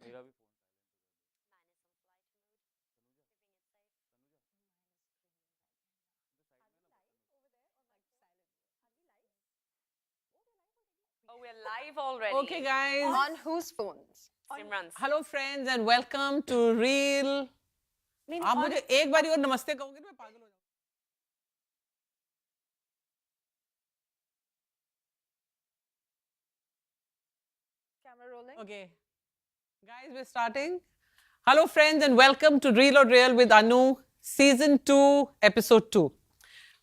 Oh, we're live already. Okay, guys. On whose phones? Simran's. Hello, friends, and welcome to Real. आप मुझे एक बारी और नमस्ते कहोगे तो मैं पागल हो जाऊंगी. Camera rolling. Okay, guys, we're starting. Hello, friends, and welcome to Real or Real with Anu, Season 2, Episode 2.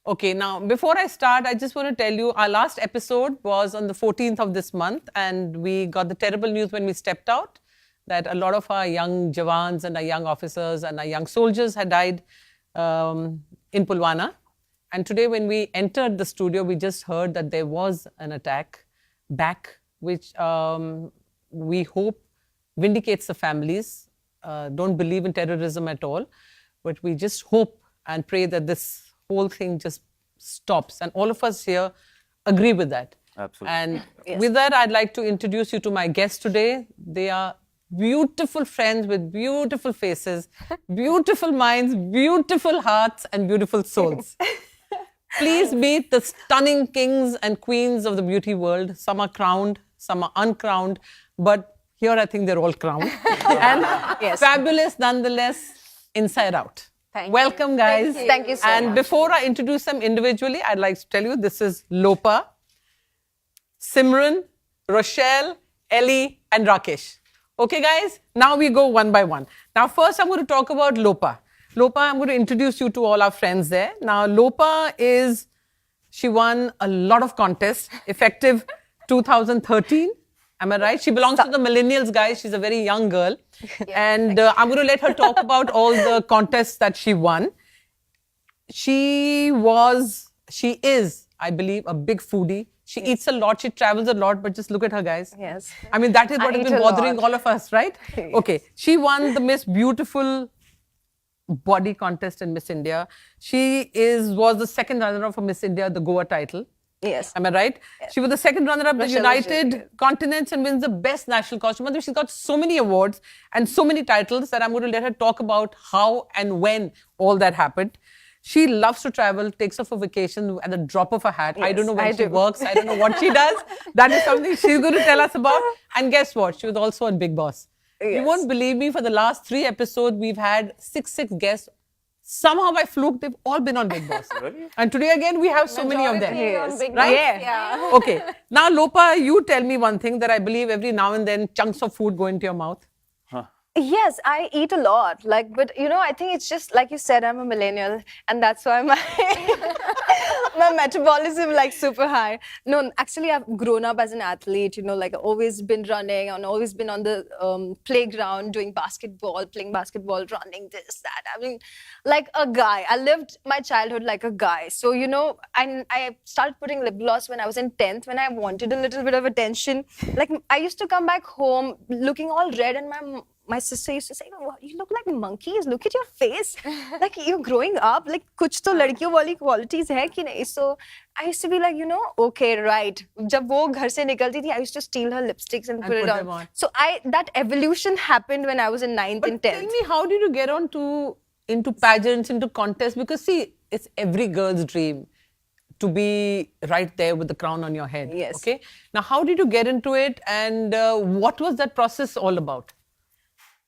Okay, now, before I start, I just want to tell you, our last episode was on the 14th of this month, and we got the terrible news when we stepped out that a lot of our young Jawans and our young officers and our young soldiers had died in Pulwama. And today, when we entered the studio, we just heard that there was an attack back, which we hope vindicates the families. Don't believe in terrorism at all, but we just hope and pray that this whole thing just stops. And all of us here agree with that. Absolutely. And with that, I'd like to introduce you to my guests today. They are beautiful friends with beautiful faces, beautiful minds, beautiful hearts, and beautiful souls. Please meet the stunning kings and queens of the beauty world. Some are crowned, some are uncrowned, but here I think they're all crowned. And fabulous nonetheless, inside out. Welcome, guys. Thank you so much. And before I introduce them individually, I'd like to tell you this is Lopa, Simran, Rochelle, Elli, and Raqesh. Okay, guys, now we go one by one. Now, first I'm going to talk about Lopa. Lopa, I'm going to introduce you to all our friends there. Now, Lopa she won a lot of contests, effective 2013. Am I right? She belongs to the millennials, guys. She's a very young girl. And I'm going to let her talk about all the contests that she won. She is, I believe, a big foodie. She eats a lot, she travels a lot, but just look at her, guys. Yes. I mean, that is what has been bothering all of us, right? Okay. She won the Miss Beautiful Body contest in Miss India. She was the second runner-up for Miss India, the Goa title. Yes. Am I right? Yes. She was the second runner-up the United Continents and wins the best national costume. She's got so many awards and so many titles that I'm going to let her talk about how and when all that happened. She loves to travel, takes off a vacation at the drop of a hat. Yes, I don't know when she works. I don't know what she does. That is something she's going to tell us about. And guess what? She was also on Big Boss. Yes. You won't believe me, for the last 3 episodes, we've had six guests. Somehow by fluke, they've all been on Big Boss. Really? And today again, we have so many of them. Yes. Right? Yeah. Okay. Now, Lopa, you tell me one thing that I believe every now and then chunks of food go into your mouth. Yes, I eat a lot. But I think it's just like you said, I'm a millennial, and that's why my my metabolism super high. No, actually, I've grown up as an athlete. Always been running and always been on the playground doing basketball, playing basketball, running this, that. I mean, like a guy. I lived my childhood like a guy. So I started putting lip gloss when I was in 10th, when I wanted a little bit of attention. Like I used to come back home looking all red, and my sister used to say, "Oh, you look like monkeys. Look at your face. Like you're growing up. Like kuch to ladkiyon wali qualities hai ki nahi?" So I used to be like, okay, right. Jab wo ghar se nikalti thi, I used to steal her lipsticks and put it on. So that evolution happened when I was in 9th and 10th. Tell me, how did you get into pageants, into contests? Because see, it's every girl's dream to be right there with the crown on your head. Yes. Okay. Now, how did you get into it, and what was that process all about?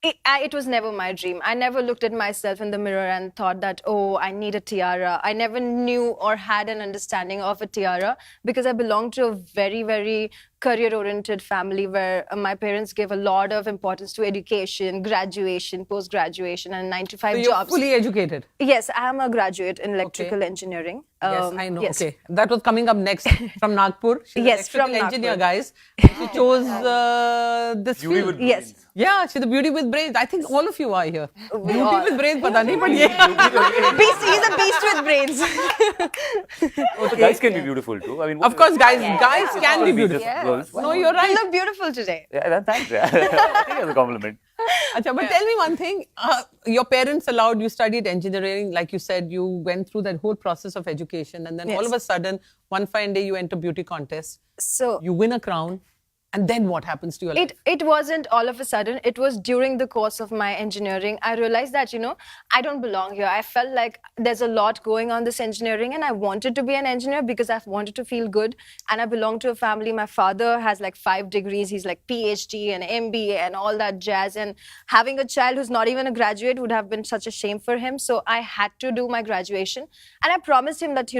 It was never my dream. I never looked at myself in the mirror and thought that, oh, I need a tiara. I never knew or had an understanding of a tiara because I belonged to a very, very career-oriented family where my parents gave a lot of importance to education, graduation, post-graduation, and 9-to-5 So you're jobs. fully educated? Yes, I am a graduate in electrical engineering. Yes, I know. Yes. Okay, that was coming up next from Nagpur. She's an electrical engineer, guys. She chose this Beauty field. with brains. Yeah, she's a beauty with brains. I think all of you are here. Beauty with brains, pata nahi, but He's a beast with brains. So guys can be beautiful too. I mean, of course, guys can be beautiful. Girls. No, you're right. You look beautiful today. Yeah, thanks. I think it's a compliment. Achha, but tell me one thing. Your parents allowed you studied engineering, like you said. You went through that whole process of education, and then all of a sudden, one fine day, you enter beauty contest. So you win a crown, And then what happens to your life? It wasn't all of a sudden. It was during the course of my engineering. I realized that, I don't belong here. I felt like there's a lot going on this engineering, and I wanted to be an engineer because I wanted to feel good. And I belong to a family. My father has like 5 degrees. He's like PhD and MBA and all that jazz. And having a child who's not even a graduate would have been such a shame for him. So I had to do my graduation. And I promised him that,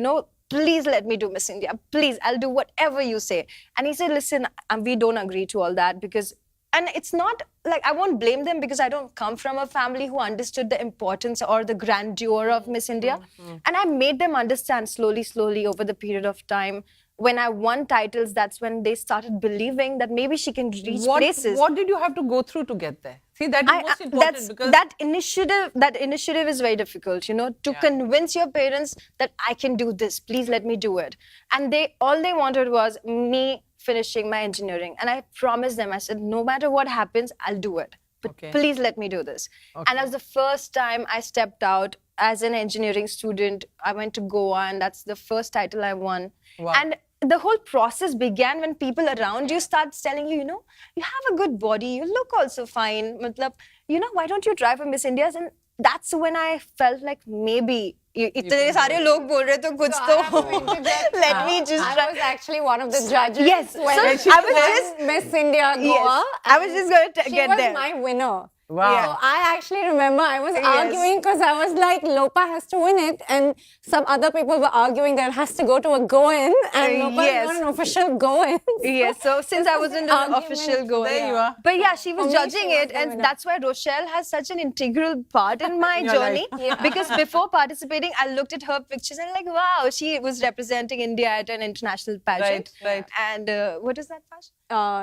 please let me do Miss India. Please, I'll do whatever you say. And he said, listen, we don't agree to all that because, and it's not like, I won't blame them because I don't come from a family who understood the importance or the grandeur of Miss India. And I made them understand slowly over the period of time. When I won titles, that's when they started believing that maybe she can reach places. What did you have to go through to get there? See, that is most important because that initiative is very difficult, to convince your parents that I can do this, please let me do it. And all they wanted was me finishing my engineering. And I promised them, I said, no matter what happens, I'll do it. But please let me do this. And that was the first time I stepped out as an engineering student. I went to Goa, and that's the first title I won. Wow. And the whole process began when people around you start telling you, you have a good body, you look also fine. Matlab, why don't you try for Miss Indias? And that's when I felt like maybe इतने सारे लोग बोल रहे तो कुछ तो let me just try. I was actually one of the judges. Yes, when I was just Miss India Goa. I was just going to get there. She was my winner. Wow. So I actually remember I was arguing because I was like, Lopa has to win it, and some other people were arguing that it has to go to a Goan, and Lopa is not an official Goan. Yes, so since I wasn't an official Goan. There you are. But yeah, she was judging it, and that's why Rochelle has such an integral part in my journey. Because before participating, I looked at her pictures and like, wow, she was representing India at an international pageant. Right. And what is that pageant?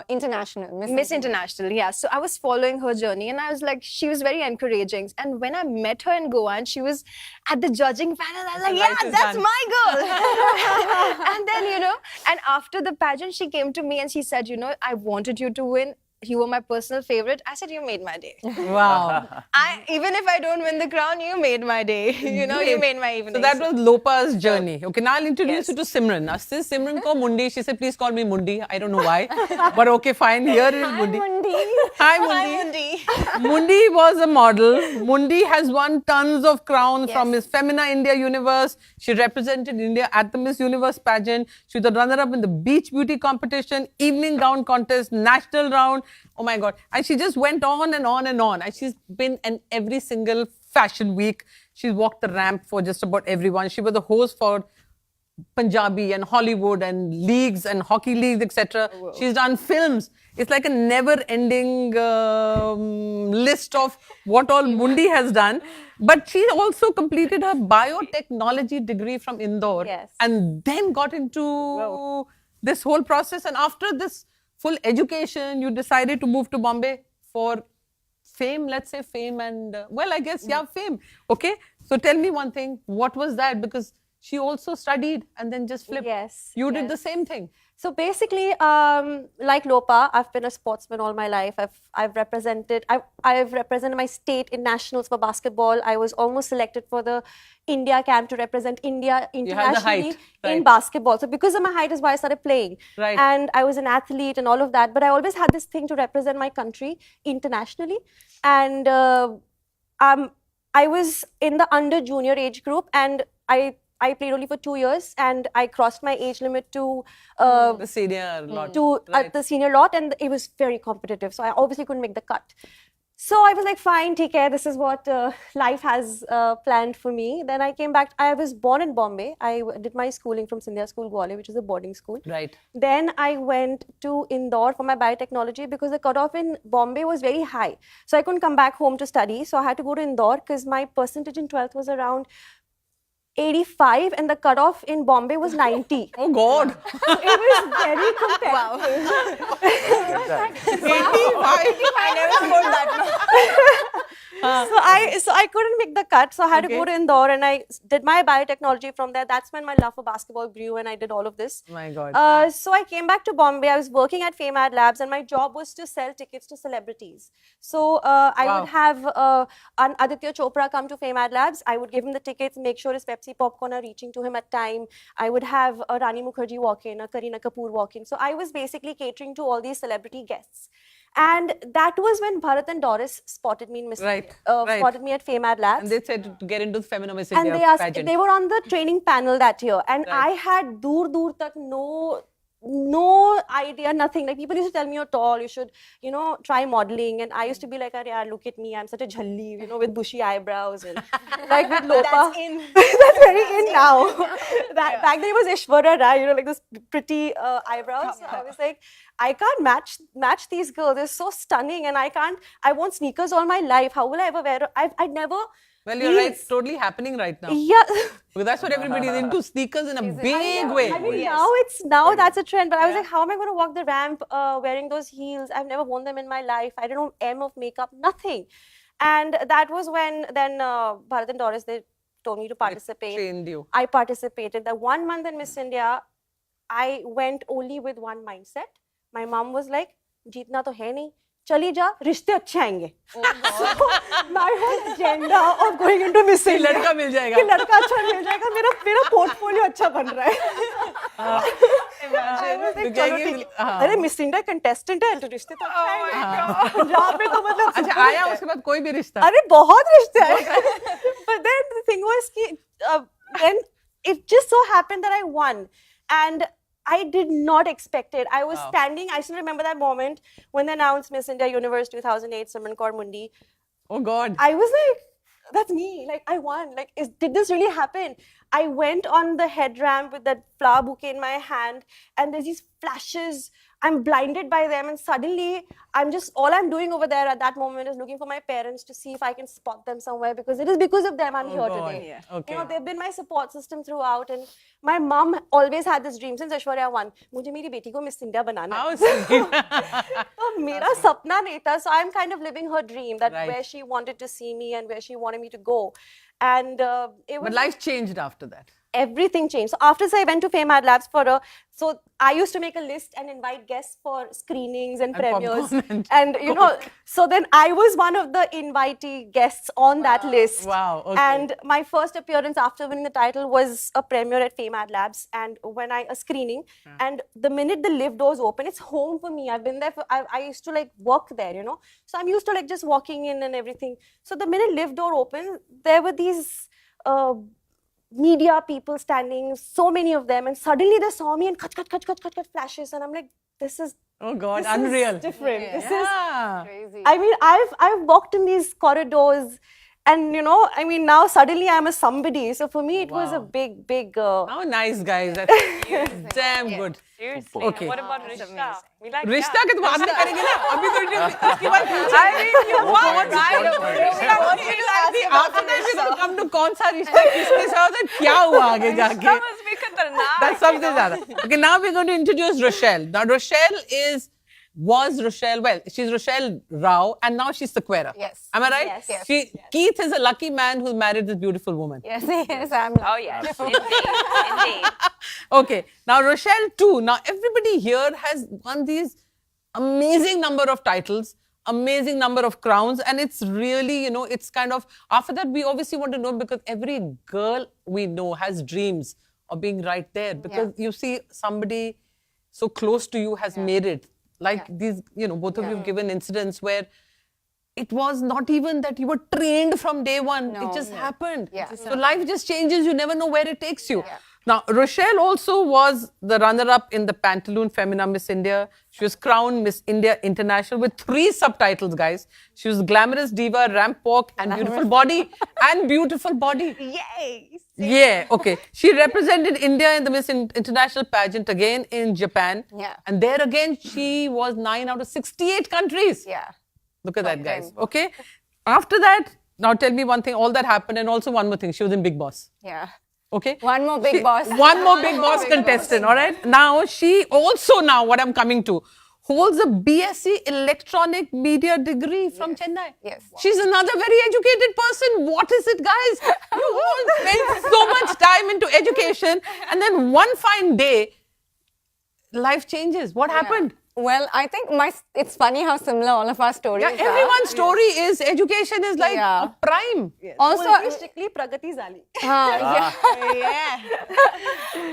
International. Miss International, yeah. So I was following her journey, and I was like, she was very encouraging. And when I met her in Goa and she was at the judging panel, I was like, yeah, that's my girl. And then, and after the pageant, she came to me and she said, I wanted you to win. You were my personal favorite. I said, you made my day. Wow. Even if I don't win the crown, you made my day. You made my evening. So that was Lopa's journey. Okay, now I'll introduce you to Simran. Now, since Simran ko Mundi, she said, please call me Mundi. I don't know why. But okay, fine. Here is Mundi. Hi, Mundi. Mundi was a model. Mundi has won tons of crowns from Miss Femina India Universe. She represented India at the Miss Universe pageant. She was the runner-up in the Beach Beauty competition, evening gown contest, national round. Oh my God. And she just went on and on and on. And she's been in every single fashion week. She's walked the ramp for just about everyone. She was the host for Punjabi and Hollywood and leagues and hockey leagues, etc. She's done films. It's like a never-ending list of what all Mundi has done. But she also completed her biotechnology degree from Indore. Yes. And then got into this whole process. And after this full education, you decided to move to Bombay for fame, let's say fame and, well, I guess, fame. Okay. So tell me one thing. What was that? Because she also studied and then just flipped. Yes. You did the same thing. So basically, like Lopa, I've been a sportsman all my life. I've represented my state in nationals for basketball. I was almost selected for the India camp to represent India internationally in basketball. So because of my height is why I started playing. Right. And I was an athlete and all of that. But I always had this thing to represent my country internationally. And I was in the under junior age group, and I played only for 2 years, and I crossed my age limit to The senior lot. at the senior lot, and it was very competitive. So I obviously couldn't make the cut. So I was like, fine, take care. This is what life has planned for me. Then I came back. I was born in Bombay. I did my schooling from Sindhya School, Gwalior, which is a boarding school. Right. Then I went to Indore for my biotechnology because the cutoff in Bombay was very high. So I couldn't come back home to study. So I had to go to Indore because my percentage in 12th was around 85 and the cutoff in Bombay was 90. Oh God. It was very competitive. I never scored that much. I couldn't make the cut. So I had to go Okay. to Indore and I did my biotechnology from there. That's when my love for basketball grew and I did all of this. My God. So I came back to Bombay. I was working at Fame Ad Labs and my job was to sell tickets to celebrities. So I Wow. would have Aditya Chopra come to Fame Ad Labs. I would give him the tickets, make sure his Pepsi popcorn are reaching to him at time. I would have a Rani Mukherjee walk in, a Kareena Kapoor walk in. So I was basically catering to all these celebrity guests. And that was when Bharat and Doris spotted me in Right. spotted me at Fame Ad Labs. And they said to get into the Feminine Miss And India they asked, pageant. they were on the training panel that year, and Right. I had dur tak no idea, nothing. Like people used to tell me, you're tall, you should, try modeling. And I used to be like, "Arey, look at me, I'm such a jhalli, with bushy eyebrows and like with Lopa." That's in. That's very in now. Back then it was Ishwarya Rai, like this pretty eyebrows. So I was like, I can't match these girls. They're so stunning, and I want sneakers all my life. How will I ever wear? I'd never. Well, you're right. heels. Totally happening right now. Yeah. Because that's what everybody is into, sneakers in a big way. I mean, now that's a trend. But I was like, how am I going to walk the ramp wearing those heels? I've never worn them in my life. I don't know M of makeup, nothing. And that was when then Bharat and Doris, they told me to participate. Trained you. I participated. The 1 month in Miss India, I went only with one mindset. My mom was like, जीतना तो है नहीं, चली जा, रिश्ते अच्छे आएंगे. So my whole agenda of going into Miss India, लड़का मिल जाएगा. कि लड़का अच्छा मिल जाएगा, मेरा portfolio अच्छा बन रहा है. I was like, चलो ठीक है. अरे Miss India contestant है, तो रिश्ते तो अच्छे आएंगे. पंजाब में तो मतलब अच्छा आया उसके बाद कोई भी रिश्ता. अरे बहुत रिश्ते आए. But then the thing was कि then it just so happened that I won, and I did not expect it. I was standing, I still remember that moment when they announced Miss India Universe 2008, Simran Mundi. Oh God. I was like, that's me. Like, I won. Like, did this really happen? I went on the head ramp with that flower bouquet in my hand, and there's these flashes. I'm blinded by them, and suddenly all I'm doing over there at that moment is looking for my parents to see if I can spot them somewhere, because it is because of them I'm here God. today. Yeah. Okay. They've been my support system throughout, and my mom always had this dream since Aishwarya won. मुझे मेरी बेटी को Miss India बनाना है. How sweet. तो मेरा सपना नहीं था, so I'm kind of living her dream, that Right. where she wanted to see me and where she wanted me to go. And it was But life changed after that. everything changed. So after this, I went to Fame Ad Labs so I used to make a list and invite guests for screenings and premieres. popcorn And so then I was one of the invitee guests on that list. Wow, okay. And my first appearance after winning the title was a premiere at Fame Ad Labs, and a screening. And the minute the lift doors open, it's home for me. I've been there I used to like work there, So I'm used to like just walking in and everything. So the minute lift door opened, there were these media people standing, so many of them, and suddenly they saw me and cut flashes, and I'm like, this is Oh God, this unreal. is different. This is, Yeah. I mean, I've walked in these corridors, and now suddenly I'm a somebody. So for me, it was a big. How nice, guys. That's damn good. Seriously. Okay. What about Rishta? We like रिश्ता के तो बाद में करेंगे ना. अभी तो इसके बाद I mean, you won, right? after that we're gonna come to कौन सा रिश्ता किसके साथ है क्या हुआ आगे जाके. That must be खतरनाक. That's सबसे ज़्यादा. Okay, now we're going to introduce Rochelle. Now Rochelle was Rochelle. Well, she's Rochelle Rao, and now she's Sequera. Yes. Am I right? Yes. Keith is a lucky man who married this beautiful woman. Yes, I'm Oh, yes. Indeed. Okay, now Rochelle too. Now everybody here has won these amazing number of titles, amazing number of crowns, and it's really, it's kind of, after that we obviously want to know, because every girl we know has dreams of being right there, because you see somebody so close to you has made it. Like these, both of you have given incidents where it was not even that you were trained from day one. It just happened. Yeah. So life just changes. You never know where it takes you. Now, Rochelle also was the runner-up in the Pantaloon Femina Miss India. She was crowned Miss India International with 3 subtitles, guys. She was Glamorous Diva, Ramp Walk, and Beautiful Body. And Beautiful Body. Yay! Yeah, okay. She represented India in the Miss International pageant again in Japan. Yeah. And there again, she was 9 out of 68 countries. Yeah. Look at that, guys. Okay. After that, now tell me one thing, all that happened, and also one more thing. She was in Big Boss. Yeah. Okay. One more Big Boss. One more Big Boss contestant, all right? Now, she also what I'm coming to, holds a BSc Electronic Media degree from Chennai. Yes. She's another very educated person. What is it, guys? You all spend so much time into education, and then one fine day, life changes. What happened? Well, I think it's funny how similar all of our stories Yeah, are. everyone's story is education is like Yeah. a prime. Also, Strictly Pragati Zali. yeah.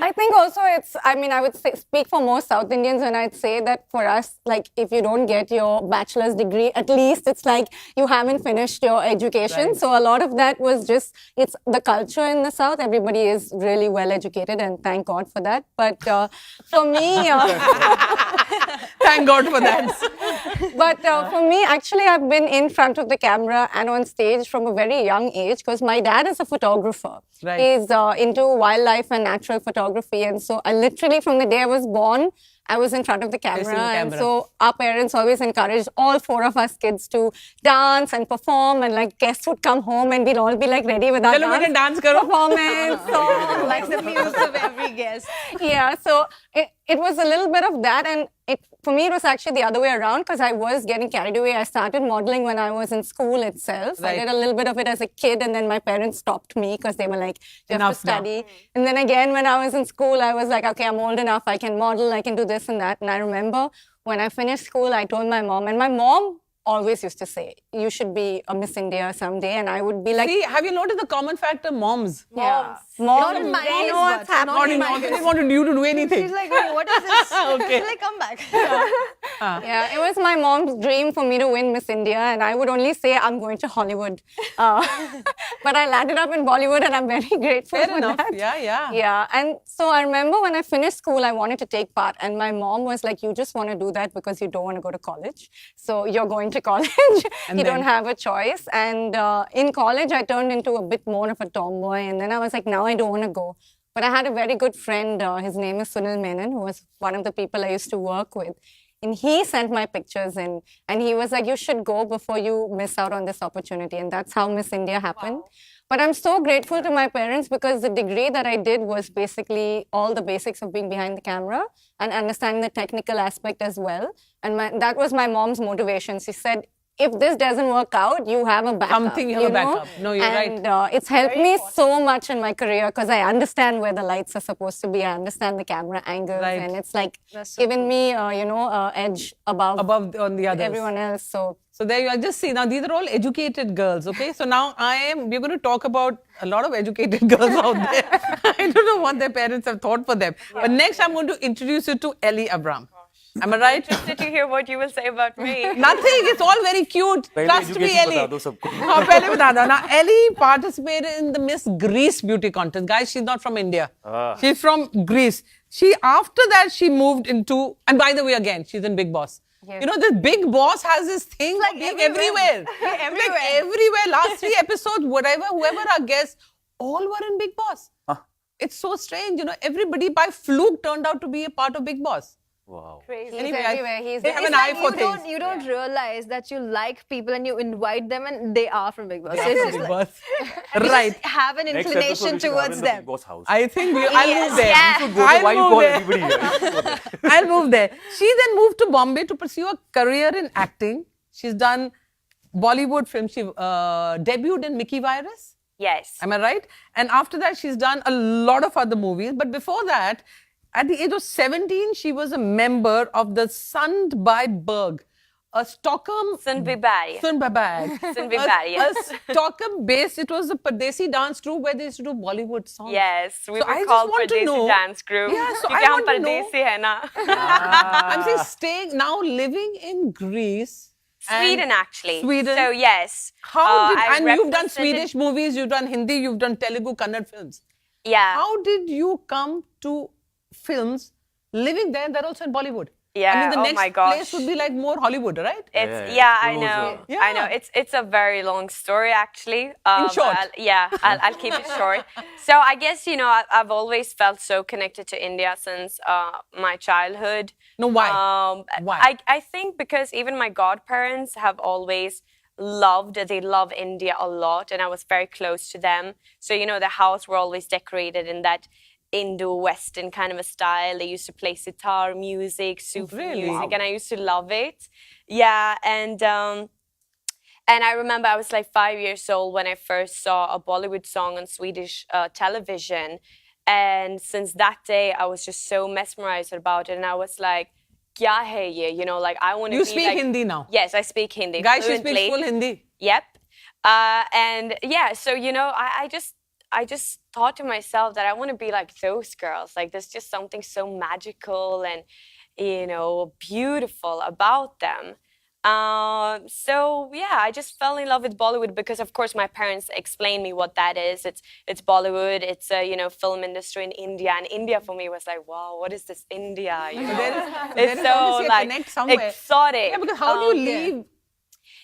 I think also I would speak for most South Indians when I'd say that for us, like if you don't get your bachelor's degree, at least it's like you haven't finished your education. Right. So a lot of that was just, it's the culture in the South. Everybody is really well educated and thank God for that. But for me... Thank God for that. But for me, actually, I've been in front of the camera and on stage from a very young age because my dad is a photographer. Right. He's into wildlife and natural photography. And so I literally, from the day I was born, I was in front of the camera. Facing the And camera. so our parents always encouraged all 4 of us kids to dance and perform. And like guests would come home and we'd all be like ready with our Chalo beta, dance karo. performance. song, Like the muse of every guest. yeah, so it was a little bit of that, and for me it was actually the other way around because I was getting carried away. I started modeling when I was in school itself. Right. I did a little bit of it as a kid, and then my parents stopped me because they were like, you have Enough to now. study. And then again, when I was in school, I was like, okay, I'm old enough, I can model, I can do this and that. And I remember when I finished school, I told my mom, and my mom always used to say, you should be a Miss India someday. And I would be like, See, have you noticed the common factor? Moms. yeah. Not in Mom, my they case, know what's but happening. Not in all. They didn't want you to do anything. She's like, wait, what is this? Okay. She's like, come back. Yeah, it was my mom's dream for me to win Miss India, and I would only say I'm going to Hollywood. But I landed up in Bollywood, and I'm very grateful Fair for enough. that. Yeah. Yeah, and so I remember when I finished school, I wanted to take part, and my mom was like, you just want to do that because you don't want to go to college. So you're going to college. You don't have a choice. And in college, I turned into a bit more of a tomboy, and then I was like, now I don't want to go. But I had a very good friend, his name is Sunil Menon, who was one of the people I used to work with. And he sent my pictures in, and he was like, you should go before you miss out on this opportunity. And that's how Miss India happened. Wow. But I'm so grateful to my parents because the degree that I did was basically all the basics of being behind the camera and understanding the technical aspect as well. And that was my mom's motivation. She said, if this doesn't work out, you have a backup. Something, you have a backup. No, you're right. And it's helped me so much in my career because I understand where the lights are supposed to be. I understand the camera angles. Right. And it's like given me, edge above On the others. everyone else. So there you are. Just see, now these are all educated girls, okay? So now we're going to talk about a lot of educated girls out there. I don't know what their parents have thought for them. But next I'm going to introduce you to Elli Avaram. Am I right? Interested to hear what you will say about me. Nothing. It's all very cute. पहले Trust me, education Elli. बता दो सबको. हाँ, पहले बता दो. Now, Elli participated in the Miss Greece beauty contest. Guys, she's not from India. She's from Greece. After that, she moved into, and by the way, again, she's in Big Boss. Yes. You know, this Big Boss has this thing like being everywhere. Everywhere. Like everywhere. Last 3 episodes, whoever our guests, all were in Big Boss. It's so strange. You know, everybody by fluke turned out to be a part of Big Boss. Wow. he's Anyway, everywhere. He's they have It's an eye like for things. you don't realize that you like people and you invite them and they are from Big Boss. Yeah, So it's Big just like, Boss. you Right. just have an Next episode inclination we should have towards in the them. Big Boss house. I think I'll move there. yeah. You should go to why you call everybody here. I'll move there. She then moved to Bombay to pursue a career in acting. She's done Bollywood films. She debuted in Mickey Virus. Yes. Am I right? And after that, she's done a lot of other movies. But before that, at the age of 17, she was a member of the Sundbyberg, a Stockholm... Sundbyberg. Sundbyberg, a Stockholm-based, it was a Padesi dance troupe where they used to do Bollywood songs. Yes, we So I were just called want to Pradesi know- dance group. Yeah, so क्योंकि I हम want to know- परदेसी है ना. I'm saying staying, now living in Greece. and Sweden actually. Sweden. So yes. And I you've done represented- Swedish movies, you've done Hindi, you've done Telugu, Kannada films. Yeah. How did you come to films living there? They're also in Bollywood. Yeah, I mean, the oh next my gosh. place would be like more Hollywood, right? It's Yeah, I closer. know. Yeah. I know. It's a very long story actually. short. I'll keep it short. So I guess I've always felt so connected to India since my childhood. No, why? Why? I think because even my godparents have always they love India a lot, and I was very close to them. So the house were always decorated in that Indo-Western kind of a style. They used to play sitar music, Sufi music, and I used to love it. Yeah, and I remember I was like 5 years old when I first saw a Bollywood song on Swedish television. And since that day, I was just so mesmerized about it. And I was like, kya hai ye? You know, like I want to You be speak like, Hindi now? Yes, I speak Hindi. Guys, she fluently. speaks full Hindi? Yep. And yeah, so, you know, I just thought to myself that I want to be like those girls. Like there's just something so magical and, you know, beautiful about them. So yeah, I just fell in love with Bollywood because, of course, my parents explained me what that is. It's Bollywood. It's a, you know, film industry in India, and India for me was like, wow, what is this India? You know? It's so like exotic. Yeah, because how do you leave?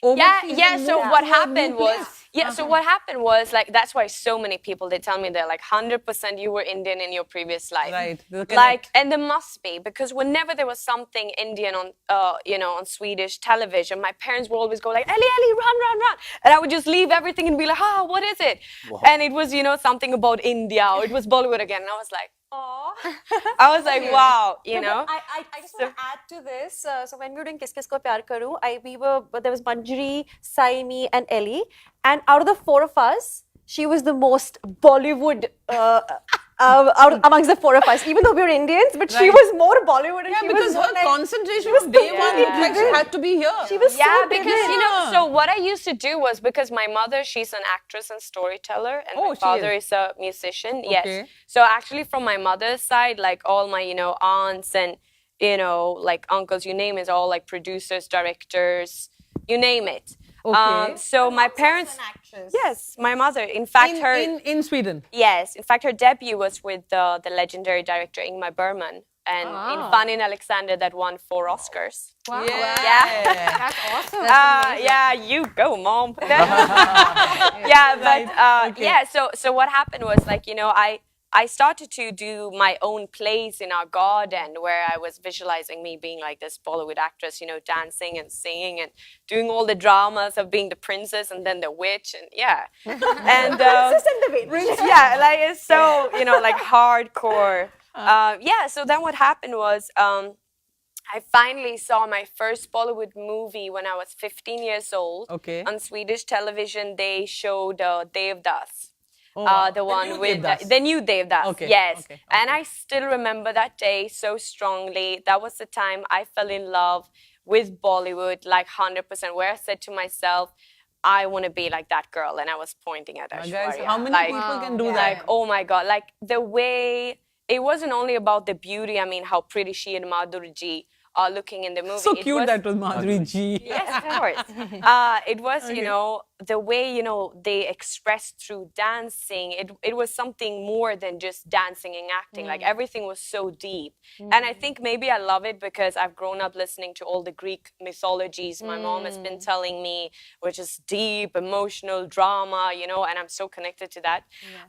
Yeah. So what happened was, so what happened was like that's why so many people they tell me they're like 100% you were Indian in your previous life. Right. Like, and there must be because whenever there was something Indian on, you know, on Swedish television, my parents would always go like, Elli, run, and I would just leave everything and be like, what is it? Wow. And it was, you know, something about India. Or it was Bollywood again, and I was like, oh, I was like, wow, you know. I just want to add to this. So when we were doing Kis Kis Ko Pyar Karu, there was Manjari, Saimi, and Elli, and out of the four of us, she was the most Bollywood amongst the four of us. Even though we were Indians, but she was more Bollywood. And she because was her concentration from day one, like she had to be here. She was because you know. So what I used to do was because my mother, she's an actress and storyteller, and my father is a musician. Okay. Yes. So actually, from my mother's side, like all my, you know, aunts and, you know, like uncles, you name it, all like producers, directors, you name it. Okay. So my parents, yes, my mother. In fact, in Sweden. Yes, in fact, her debut was with the legendary director Ingmar Bergman, and in Fanny Alexander that won 4 Oscars. Wow. Yeah. That's awesome. Yeah, you go, mom. Yeah, but yeah. So what happened was like, you know, I started to do my own plays in our garden where I was visualizing me being like this Bollywood actress, you know, dancing and singing and doing all the dramas of being the princess and then the witch and and princess and the witch. Yeah, like it's so, you know, like hardcore. Yeah, so then what happened was I finally saw my first Bollywood movie when I was 15 years old. Okay. On Swedish television, they showed Devdas. The one with the new Devdas. Okay. Yes. Okay. And I still remember that day so strongly. That was the time I fell in love with Bollywood, like 100%, where I said to myself, I want to be like that girl. And I was pointing at Aishwarya. Guys, how many people can do that? Like, oh my God. Like the way, it wasn't only about the beauty, I mean, how pretty she and Madhuri ji are looking in the movie. So cute that was Madhuri ji. Yes, of course. It was, you know, the way, you know, they expressed through dancing. It was something more than just dancing and acting. Like everything was so deep. And I think maybe I love it because I've grown up listening to all the Greek mythologies my mom has been telling me, which is deep, emotional drama, you know, and I'm so connected to that.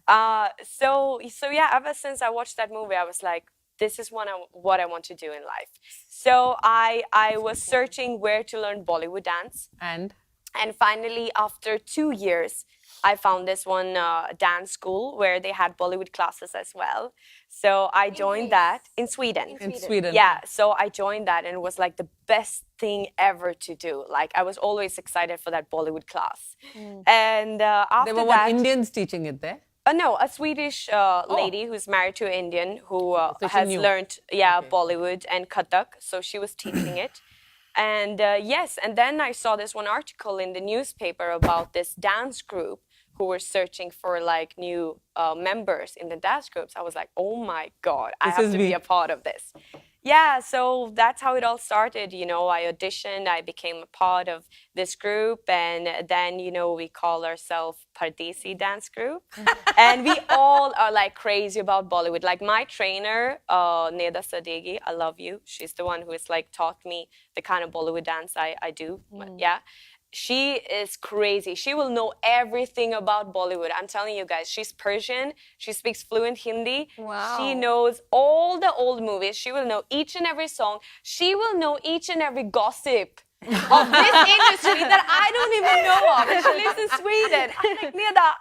Yeah. So yeah, ever since I watched that movie, I was like, this is what I want to do in life. So I was searching where to learn Bollywood dance. And finally, after 2 years, I found this one dance school where they had Bollywood classes as well. So I joined that in Sweden. In Sweden. Yeah, so I joined that and it was like the best thing ever to do. Like I was always excited for that Bollywood class. And after there were that, Indians teaching it there? No, a Swedish lady who's married to an Indian who has learned, Bollywood and Kathak. So she was teaching it. And yes, and then I saw this one article in the newspaper about this dance group who were searching for like new members in the dance groups. I was like, oh my God, I have to be a part of this. Yeah, so that's how it all started. You know, I auditioned, I became a part of this group, and then, you know, we call ourselves Pardesi Dance Group. And we all are like crazy about Bollywood. Like my trainer, Neda Sadeghi, I love you. She's the one who has like taught me the kind of Bollywood dance I do. Yeah. She is crazy. She will know everything about Bollywood. I'm telling you guys, she's Persian. She speaks fluent Hindi. Wow. She knows all the old movies. She will know each and every song. She will know each and every gossip of this industry that I don't even know of. And she lives in Sweden. I'm like, Neda,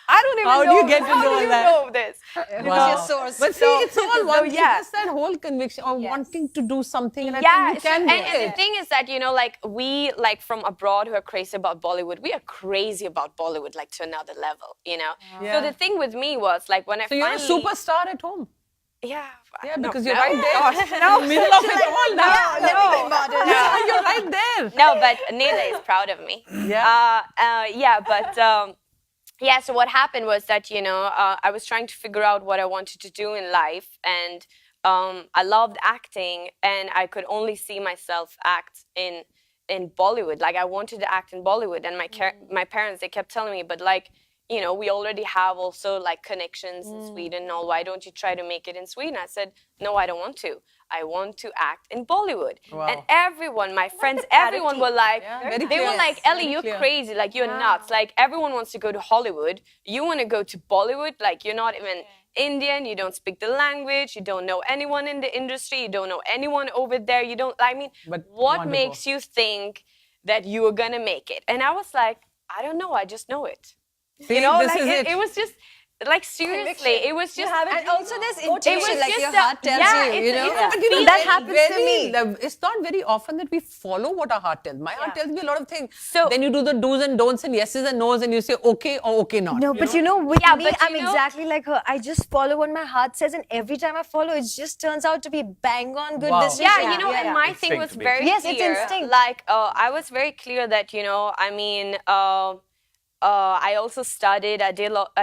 I don't even know. How do you get to know How do you that? know this? Wow. you're so But see, it's all one. yeah. It's just that whole conviction of wanting to do something, and I Yeah, think you can do and it. the thing is that, you know, like we like from abroad who are crazy about Bollywood, we are crazy about Bollywood like to another level, you know. Yeah. So the thing with me was like when I So you're a finally superstar at home. yeah, Yeah, no, because you're no. right there. No, middle of it all now. Yeah, you're right there. No, but Neda is proud of me. Yeah. Yeah, but yeah. So what happened was that, you know, I was trying to figure out what I wanted to do in life, and I loved acting, and I could only see myself act in Bollywood. Like I wanted to act in Bollywood, and my parents, they kept telling me, but like, you know, we already have also like connections in Sweden and all. Why don't you try to make it in Sweden? I said, no, I don't want to. I want to act in Bollywood. Wow. And everyone, my friends, everyone were like, very they were clear. like, Ellie, Very you're clear. crazy. Like you're nuts. Like everyone wants to go to Hollywood. You want to go to Bollywood? Like you're not even Indian. You don't speak the language. You don't know anyone in the industry. You don't know anyone over there. You don't, I mean, But what wonderful. makes you think that you are going to make it? And I was like, I don't know. I just know it. See, You know, this like is it was just like seriously, it was just And also there's it was intuition, like just your a- heart tells yeah, you, you know. it's a But you know, feeling. that happens to me. It's not very often that we follow what our heart tells. My heart tells me a lot of things. So- then you do the do's and don'ts and yeses and no's, and you say okay or okay not. No, but you know, with Yeah, me, but you I'm know- exactly like her. I just follow what my heart says, and every time I follow, it just turns out to be bang on good Wow. decision. Yeah, you know, and my thing was Instinct, very Yes, it's clear. instinct. Like, I was very clear that, you know, I mean, I also studied. I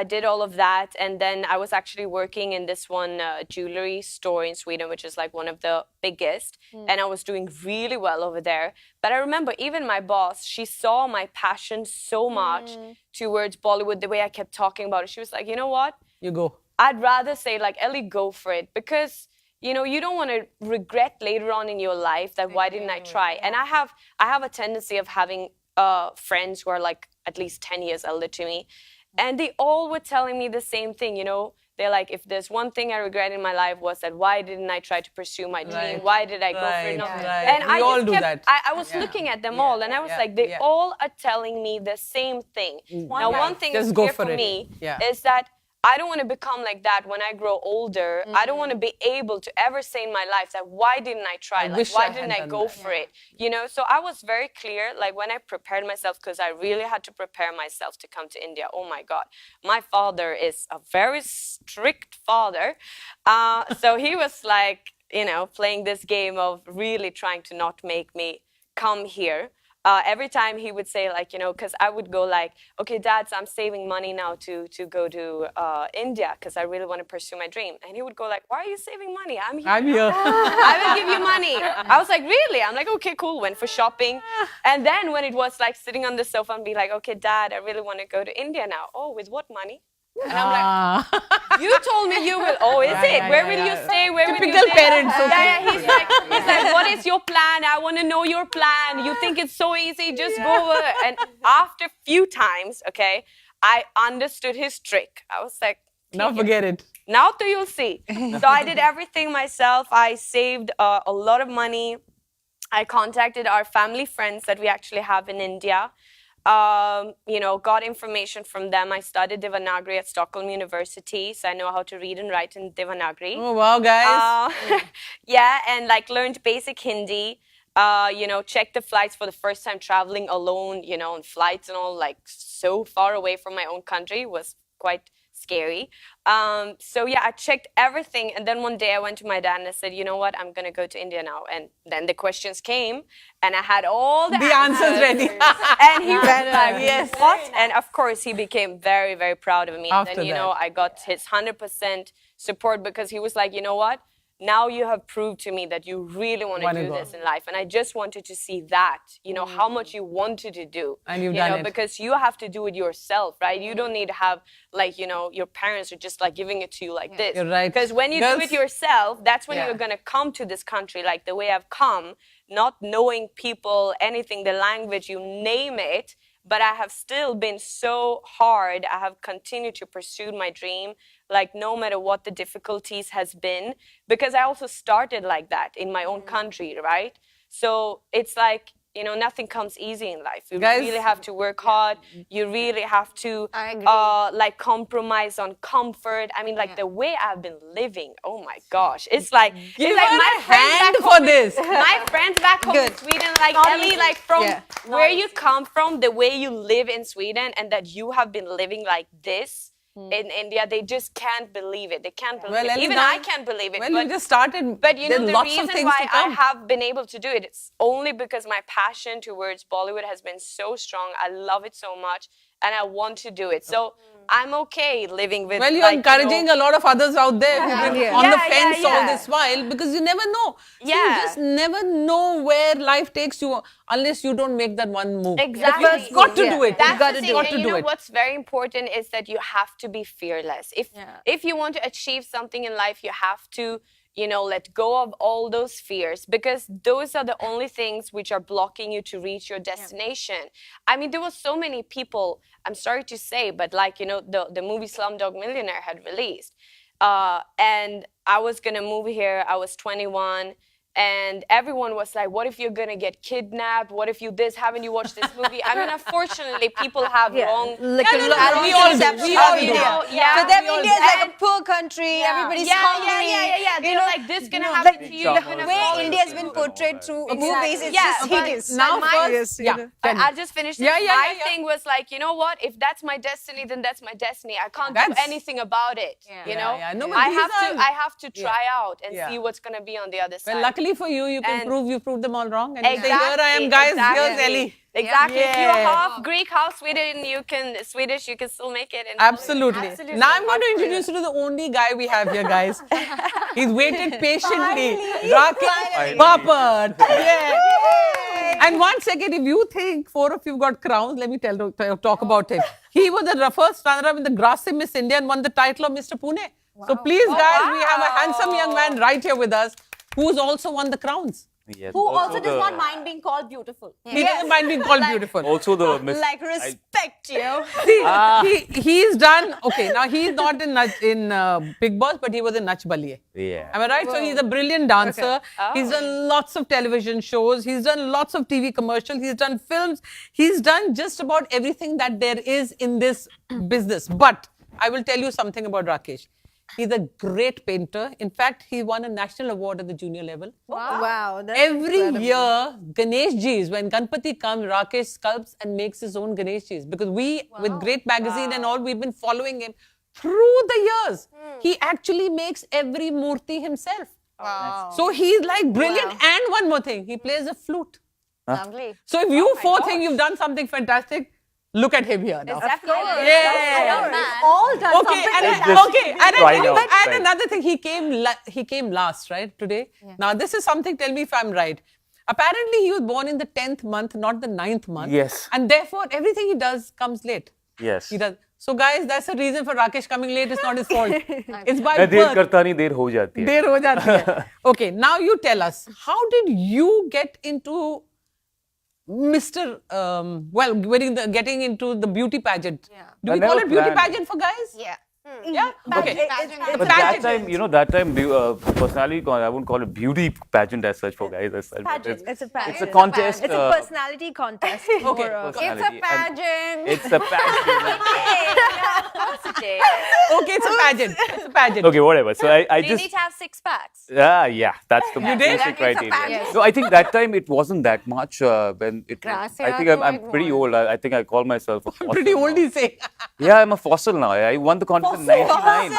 did all of that, and then I was actually working in this one jewelry store in Sweden, which is like one of the biggest, and I was doing really well over there. But I remember even my boss, she saw my passion so much towards Bollywood, the way I kept talking about it. She was like, you know what? You go. I'd rather say like, Ellie, go for it, because you know you don't want to regret later on in your life that why didn't I try? And I have a tendency of having friends who are like at least 10 years elder to me, and they all were telling me the same thing. You know, they're like, if there's one thing I regret in my life was that why didn't I try to pursue my dream? Right. Why did I go for it? Right, No. right. And We I all just do kept, that. I was looking at them all, and I was like, they all are telling me the same thing. Now, one thing Just is go clear for for it. me Yeah. is that I don't want to become like that when I grow older. I don't want to be able to ever say in my life that why didn't I try? Like, wish why I didn't had I done go that. for it? You know, so I was very clear, like when I prepared myself, because I really had to prepare myself to come to India. Oh my God. My father is a very strict father. So he was like, you know, playing this game of really trying to not make me come here. Every time he would say, like, you know, because I would go like, okay, Dad, so I'm saving money now to go to India because I really want to pursue my dream. And he would go like, why are you saving money? I'm here. I'm here. I will give you money. I was like, really? I'm like, okay, cool. Went for shopping. And then when it was like sitting on the sofa and be like, okay, Dad, I really want to go to India now. Oh, with what money? And I'm like, you told me you will. Oh, is it? Where will you stay? Where will you Typical stay? parents, okay. Yeah, he's like, what is your plan? I want to know your plan. You think it's so easy? Just go over. And after a few times, okay, I understood his trick. I was like, Now forget it. now do you see? So I did everything myself. I saved a lot of money. I contacted our family friends that we actually have in India. You know, got information from them. I studied Devanagari at Stockholm University, so I know how to read and write in Devanagari. Oh wow, guys. Yeah, and like learned basic Hindi. You know, checked the flights for the first time traveling alone, you know, on flights and all, like so far away from my own country was quite scary. So yeah, I checked everything, and then one day I went to my dad and I said, you know what, I'm gonna go to India now. And then the questions came, and I had all the answers ready. And he was like, yes, what? And of course, he became very, very proud of me. After and then, you that. know, I got his 100% support because he was like, you know what? Now you have proved to me that you really want to Wanna do go. this in life. And I just wanted to see that, you know, how much you wanted to do. And you've you done know, it. because you have to do it yourself, right? You don't need to have, like, you know, your parents are just like giving it to you like this. You're right. Because when you do Girls- it yourself, that's when Yeah. you're going to come to this country like the way I've come, not knowing people, anything, the language, you name it. But I have still been so hard. I have continued to pursue my dream, like no matter what the difficulties has been, because I also started like that in my own country, right? So it's like nothing comes easy in life. You Guys- really have to work hard. You really have to I agree. like compromise on comfort. I mean, like the way I've been living. Oh my gosh, it's like Give it's like her my a friends hand back for home this. my friends back home in Sweden, like Elli, like from where you come from, the way you live in Sweden, and that you have been living like this in India, they just can't believe it. They can't believe it. Elli, Even now- I can't believe it. Well, but you just started. but you know, There's the lots of reason things why to I come. have been able to do it, it's only because my passion towards Bollywood has been so strong. I love it so much, and I want to do it. So I'm okay living with. Well, you're like, encouraging a lot of others out there who've been on the Yeah, fence all yeah. this while, because you never know. So you Yeah. just never know where life takes you unless you don't make that one move. Exactly. You've got to do it. That's You've got the to thing. got And to you do know it. what's very important is that you have to be fearless. If you want to achieve something in life, you have to, let go of all those fears, because those are the only things which are blocking you to reach your destination. I mean, there were so many people, I'm sorry to say, but like, the movie Slumdog Millionaire had released. And I was going to move here. I was 21. And everyone was like, what if you're going to get kidnapped? What if you this? Haven't you watched this movie? I mean, unfortunately, people have wrong... Like No, a no, wrong we all do. conception We all of do. India. Yeah. For them, We all India is do. like a poor country. Everybody's hungry. They're like, this gonna like, happen to you. The You're gonna way fall India has into- been portrayed through Exactly. movies, it's Yeah, just but hideous. Now my- first, yeah. I'll just finish this. Yeah, yeah, my yeah, yeah. thing was like, you know what? If that's my destiny, then that's my destiny. I can't do That's- anything about it. You know, yeah. No, but I these I have to Yeah. try out and Yeah. see what's gonna be on the other side. Well, luckily for you, you can And- prove you proved them all wrong. And you say, Exactly. here I am, guys. exactly. Here's Elli. Exactly. If you're Yeah. half Greek, half Swedish, you can still make it. In Absolutely. Absolutely. Now I'm going to introduce you to the only guy we have here, guys. He's waited patiently. Raqesh Bapat. Yeah. And one second, if you think 4 of you got crowns, let me talk about him. He was the first runner-up in the Grassy Miss India and won the title of Mr. Pune. So please, guys, we have a handsome young man right here with us who's also won the crowns. Yes. Who also does not mind being called beautiful. He doesn't mind being called beautiful. Also the Miss. Like, respect you. See, he's done, okay, now he's not in Big Boss, but he was in Nach Baliye. Yeah. Am I right? So he's a brilliant dancer. He's done lots of television shows. He's done lots of TV commercials. He's done films. He's done just about everything that there is in this business. But I will tell you something about Raqesh. He's a great painter. In fact, he won a national award at the junior level. Wow. That's Every incredible. year, Ganesh Ji's, when Ganpati comes, Raqesh sculpts and makes his own Ganesh Ji's. Because we, with Great Magazine and all, we've been following him through the years. He actually makes every murti himself. Wow. So he's like brilliant. And one more thing, he plays a flute. Lovely. So if you four think you've done something fantastic, look at him here now. Definitely. Yeah. All done Okay, something and, like Just okay, and, try and, now, and try. another thing, he came last, right, today? Now, this is something, tell me if I'm right. Apparently, he was born in the 10th month, not the 9th month. Yes. And therefore, everything he does comes late. Yes. He does. So, guys, that's the reason for Raqesh coming late. It's not his fault. It's by मैं देर birth. करता नहीं देर हो जाती है. देर हो जाती है. Okay, now you tell us, how did you get into Mr. Getting into the beauty pageant? Do I we call never it beauty planned. pageant for guys? Yeah. Yeah? Okay. But that time, personality, I wouldn't call it beauty pageant as such for guys as such. but Pageant. It's a pageant. It's a contest. It's a personality contest. Okay. for, personality. It's a pageant. It's a pageant. Positive. Okay, it's a pageant. It's a pageant. Okay, whatever. So I You just. need to have 6 packs. Yeah, that's the did? basic That is a criteria. pageant. No, I think that time it wasn't that much. When it, Grassy I think Rout I'm was pretty born. old. I think I call myself a fossil. Pretty old, now. he's saying. Yeah, I'm a fossil now. I won the contest in 99.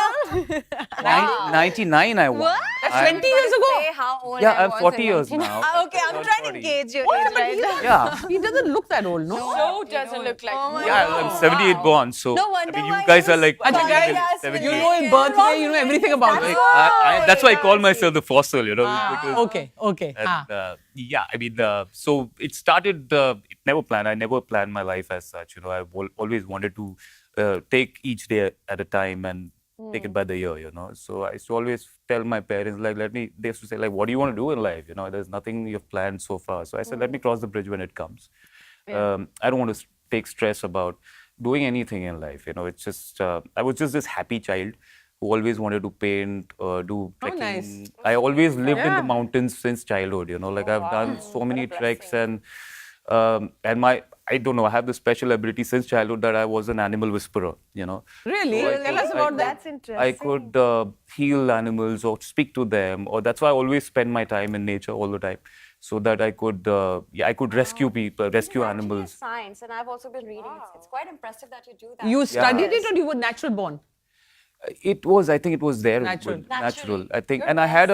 99 I won. That's 20 years ago. Say how old Yeah, I I'm was 40 in years 19. now. Okay, I'm I'm trying to 40. gauge your age right now. Yeah. He doesn't look that old, no? So doesn't look like Yeah, I'm 78 born, so No wonder I mean, why you guys he are was like Acha, guys, calling us you 78. know his birthday, you know everything about Like, it. that's why I call myself the fossil, you know. because, Okay. and, yeah, I mean, so it started. It never planned. I never planned my life as such. You know, I've always wanted to take each day at a time and take it by the year. You know, so I used to always tell my parents, like, they used to say, like, what do you want to do in life? You know, there's nothing you've planned so far. So I said, let me cross the bridge when it comes. I don't want to take stress about doing anything in life. You know, it's just I was just this happy child who always wanted to paint, do trekking. nice. I always lived in the mountains since childhood. You know, like I've done so many treks, and And I don't know, I have this special ability since childhood that I was an animal whisperer, you know. Really? So Tell us about that. That's interesting. I could heal animals or speak to them, or that's why I always spend my time in nature all the time, so that I could, I could rescue people, rescue animals. Science, and I've also been reading. It's quite impressive that you do that. You studied it or you were natural born? I think it was there. Natural. Natural. I think, and I had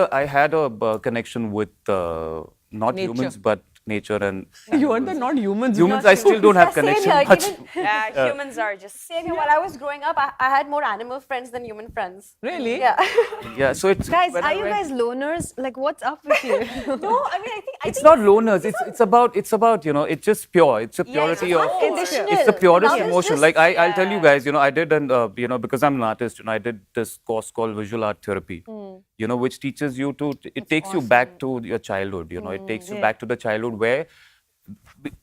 a connection with not Nature. humans, but nature and You are the not humans. humans. I still don't have Same connection here, much. Yeah, humans are just. Same here. While I was growing up, I had more animal friends than human friends. Really? Yeah. Yeah, so it's Guys, when are I you went- guys loners? Like, what's up with you? No, I mean, It's not loners. It's about you know. It's just pure. It's a purity of. unconditional. It's the purest Love is emotion. just- Like I'll tell you guys. You know, I did you know, because I'm an artist. You know, I did this course called visual art therapy. You know, which teaches you to. It takes you back to your childhood. You know, it takes you back to the childhood where.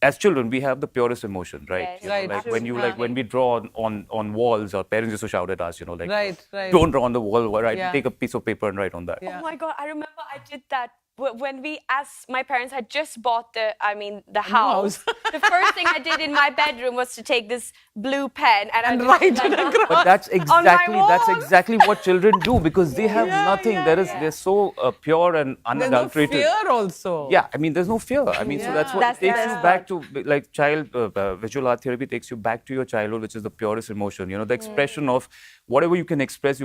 As children, we have the purest emotion, right? Yes. You know, Right. like when we draw on walls, our parents used to shout at us, you know, like Right. don't draw on the wall, right? Yeah. Take a piece of paper and write on that. Yeah. Oh my God, I remember I did that when my parents had just bought the house. The first thing I did in my bedroom was to take this blue pen and Write it across. But that's On my exactly what children do, because they have nothing. They're so pure and There's no unadulterated. fear also. Yeah, I mean, there's no fear. I mean, so that's what That's it takes the you best back to, like, visual art therapy takes you back to your childhood, which is the purest emotion. You know, the expression of whatever you can express,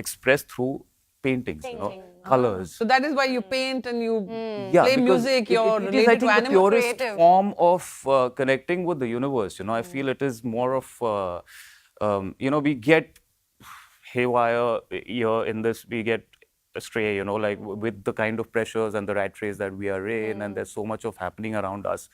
express through paintings, you know, colors. So that is why you paint and you Yeah, play because music, it you're is, I related think, to the animals. purest creative. form of connecting with the universe. You know, I feel it is more of, you know, we get haywire here in this, we get astray, you know, like with the kind of pressures and the rat race that we are in, and there's so much of happening around us.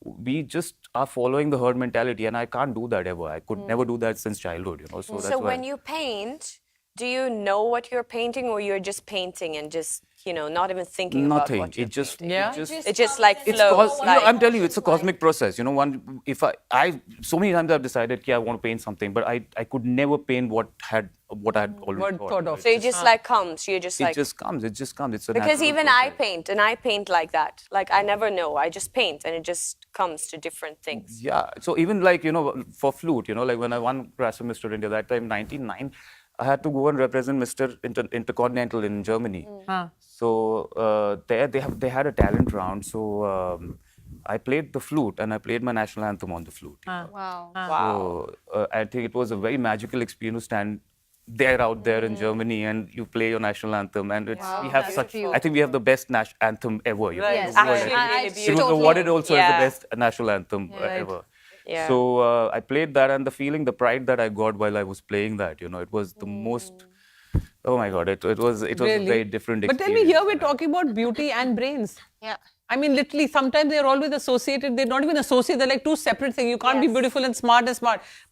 We just are following the herd mentality, and I can't do that ever. I could never do that since childhood, you know. So that's So why. when you paint, do you know what you're painting, or you're just painting and just not even thinking about Nothing. what you're It just, Yeah? It just like it's flows. you know, I'm telling you, it's a cosmic process. You know, if I so many times I've decided, I want to paint something, but I could never paint what I had already thought of. So it just like comes. You're just It like just comes. It just comes. It's a because natural even I process. paint and I paint like that. Like I never know. I just paint and it just comes to different things. Yeah. So even like, you know, for flute, you know, like when I won Grassroots Mr. India that time, 99, I had to go and represent Mr. Intercontinental in Germany. So they had a talent round. So I played the flute and I played my national anthem on the flute. Wow. Wow. So I think it was a very magical experience to stand there out there in Germany and you play your national anthem, and it's we have such. I think we have the best anthem ever. You know, Right. in the world. Actually, really It was beautiful. awarded also as Yeah. the best national anthem ever. Yeah. So I played that, and the feeling, the pride that I got while I was playing that, you know, it was the most. Oh my God! It was a very different But experience. tell me, here we're talking about beauty and brains. Yeah. I mean, literally, sometimes they're always associated. They're not even associated. They're like two separate things. You can't be beautiful and smart.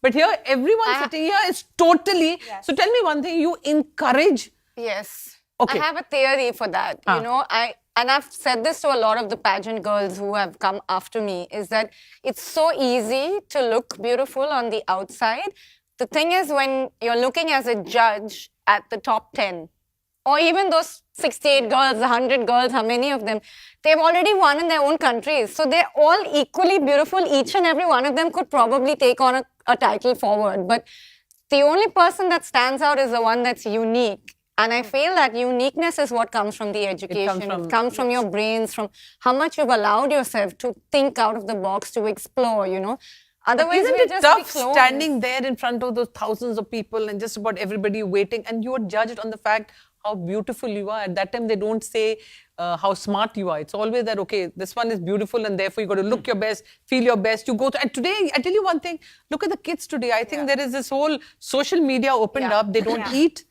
But here, everyone sitting here is totally. So tell me one thing. You encourage. Yes. Okay. I have a theory for that. You know, I've said this to a lot of the pageant girls who have come after me, is that it's so easy to look beautiful on the outside. The thing is, when you're looking as a judge at the top 10, or even those 68 girls, 100 girls, how many of them, they've already won in their own countries. So they're all equally beautiful. Each and every one of them could probably take on a title forward. But the only person that stands out is the one that's unique. And I feel that uniqueness is what comes from the education. It comes from your brains, from how much you've allowed yourself to think out of the box, to explore, you know. Otherwise, Isn't we'll it just tough be clones. standing there in front of those thousands of people and just about everybody waiting, and you are judged on the fact how beautiful you are? At that time, they don't say how smart you are. It's always that, okay, this one is beautiful and therefore you got to look your best, feel your best. You go to, and today, I tell you one thing, look at the kids today. I think there is this whole social media opened up. They don't eat.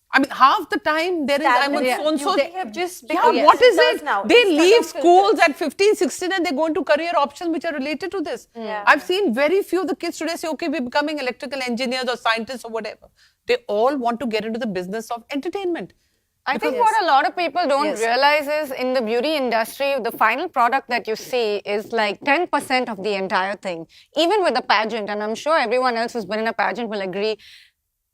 I mean, half the time there is, I'm on so-and-so. They have just Yeah, become what is filters it? now. They Instagram leave filters. schools at 15, 16 and they go into career options which are related to this. I've seen very few of the kids today say, okay, we're becoming electrical engineers or scientists or whatever. They all want to get into the business of entertainment. I think what a lot of people don't realize is in the beauty industry, the final product that you see is like 10% of the entire thing. Even with a pageant, and I'm sure everyone else who's been in a pageant will agree,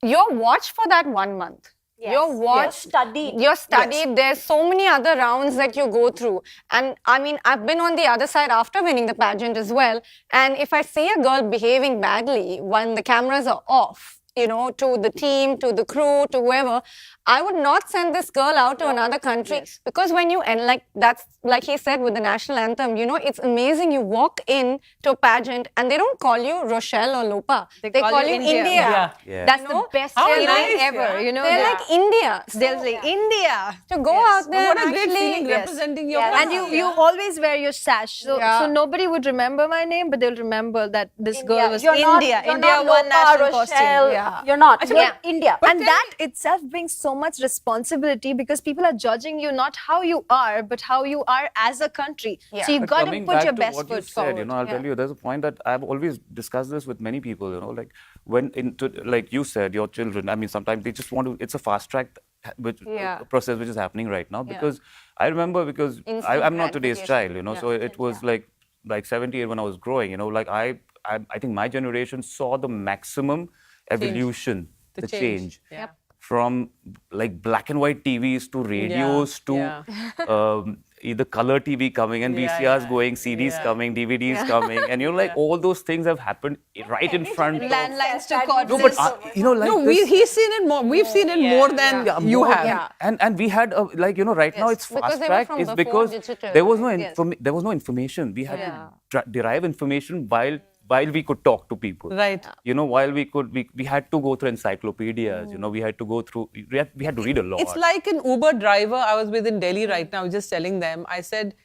you're watched for that 1 month. You're watched, you're studied. There's so many other rounds that you go through. And I mean, I've been on the other side after winning the pageant as well. And if I see a girl behaving badly when the cameras are off, you know, to the team, to the crew, to whoever, I would not send this girl out to another country because when you, and like that's, like he said with the national anthem, you know, it's amazing. You walk in to a pageant and they don't call you Rochelle or Lopa. They call you India. Yeah. That's the best feeling nice, ever. You know, They're like India. So they'll say India. to go out there What a and great actually, feeling representing your And country. you always wear your sash. So, Yeah. so nobody would remember my name, but they'll remember that this girl was You're not- India. you're India not won Lopa, national Rochelle. costume. Yeah. You're not. Achha, You're but- India. And that itself brings so much responsibility because people are judging you not how you are, but how you are as a country. Yeah. So you But got to coming put back your to best what you foot said, forward. you know, I'll tell you, there's a point that I've always discussed this with many people, you know, like when into, like you said, your children, I mean, sometimes they just want to, it's a fast track process which is happening right now because I remember because I'm not today's child, you know, so it was like 78 when I was growing, you know, like I think my generation saw the maximum evolution, the change. Yeah. From like black and white TVs to radios to either color TV coming and VCRs going, CDs coming, DVDs coming, and you know, like all those things have happened right in front of. Landlines to No, but cordless. you know, like No, this, he's seen it more. We've seen it more than you more- have. and we had like you know right now it's Because fast they were track from is before because digital. there was no there was no information. We had to derive information while we could talk to people. Right. You know, while we could we had to go through encyclopedias. You know, we had to go through we had to read a lot. It's like an Uber driver. I was with in Delhi right now, just telling them. I said,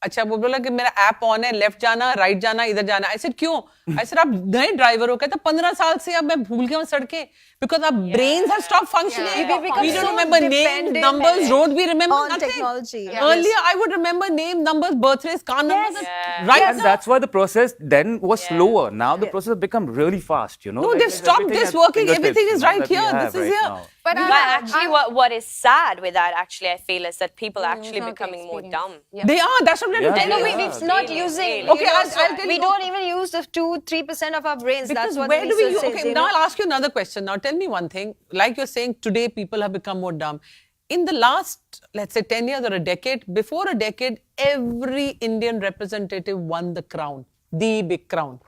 अच्छा वो बोला कि मेरा app on है, left जाना, right जाना, इधर जाना. I said क्यों? I said आप नए ड्राइवर हो, कहता 15 साल से अब मैं भूल गया हूँ सड़कें because our brains have stopped functioning. We become We don't so remember names, dependent numbers, road. We remember on nothing. technology. Earlier, I would remember name, numbers, birthdays, car numbers. Yeah. Right and now, that's why the process then was slower. Now the process has become really fast. You know, no, like, they've there's stopped everything this at working. fingertips, Everything you is know, right that we here. have This is right here. now. But But actually, what is sad with that, actually, I feel, is that people are actually not the becoming more experience. dumb. They are. That's what I'm Yeah, telling No, you. yeah. it's not Really, using. really. Okay, I'll tell we you. don't even use the 2-3% of our brains. Because That's what where the do we research use? says, Okay, you now know? I'll ask you another question. Now tell me one thing. Like you're saying, today people have become more dumb. In the last, let's say 10 years or a decade, before a decade, every Indian representative won the crown, the big crown.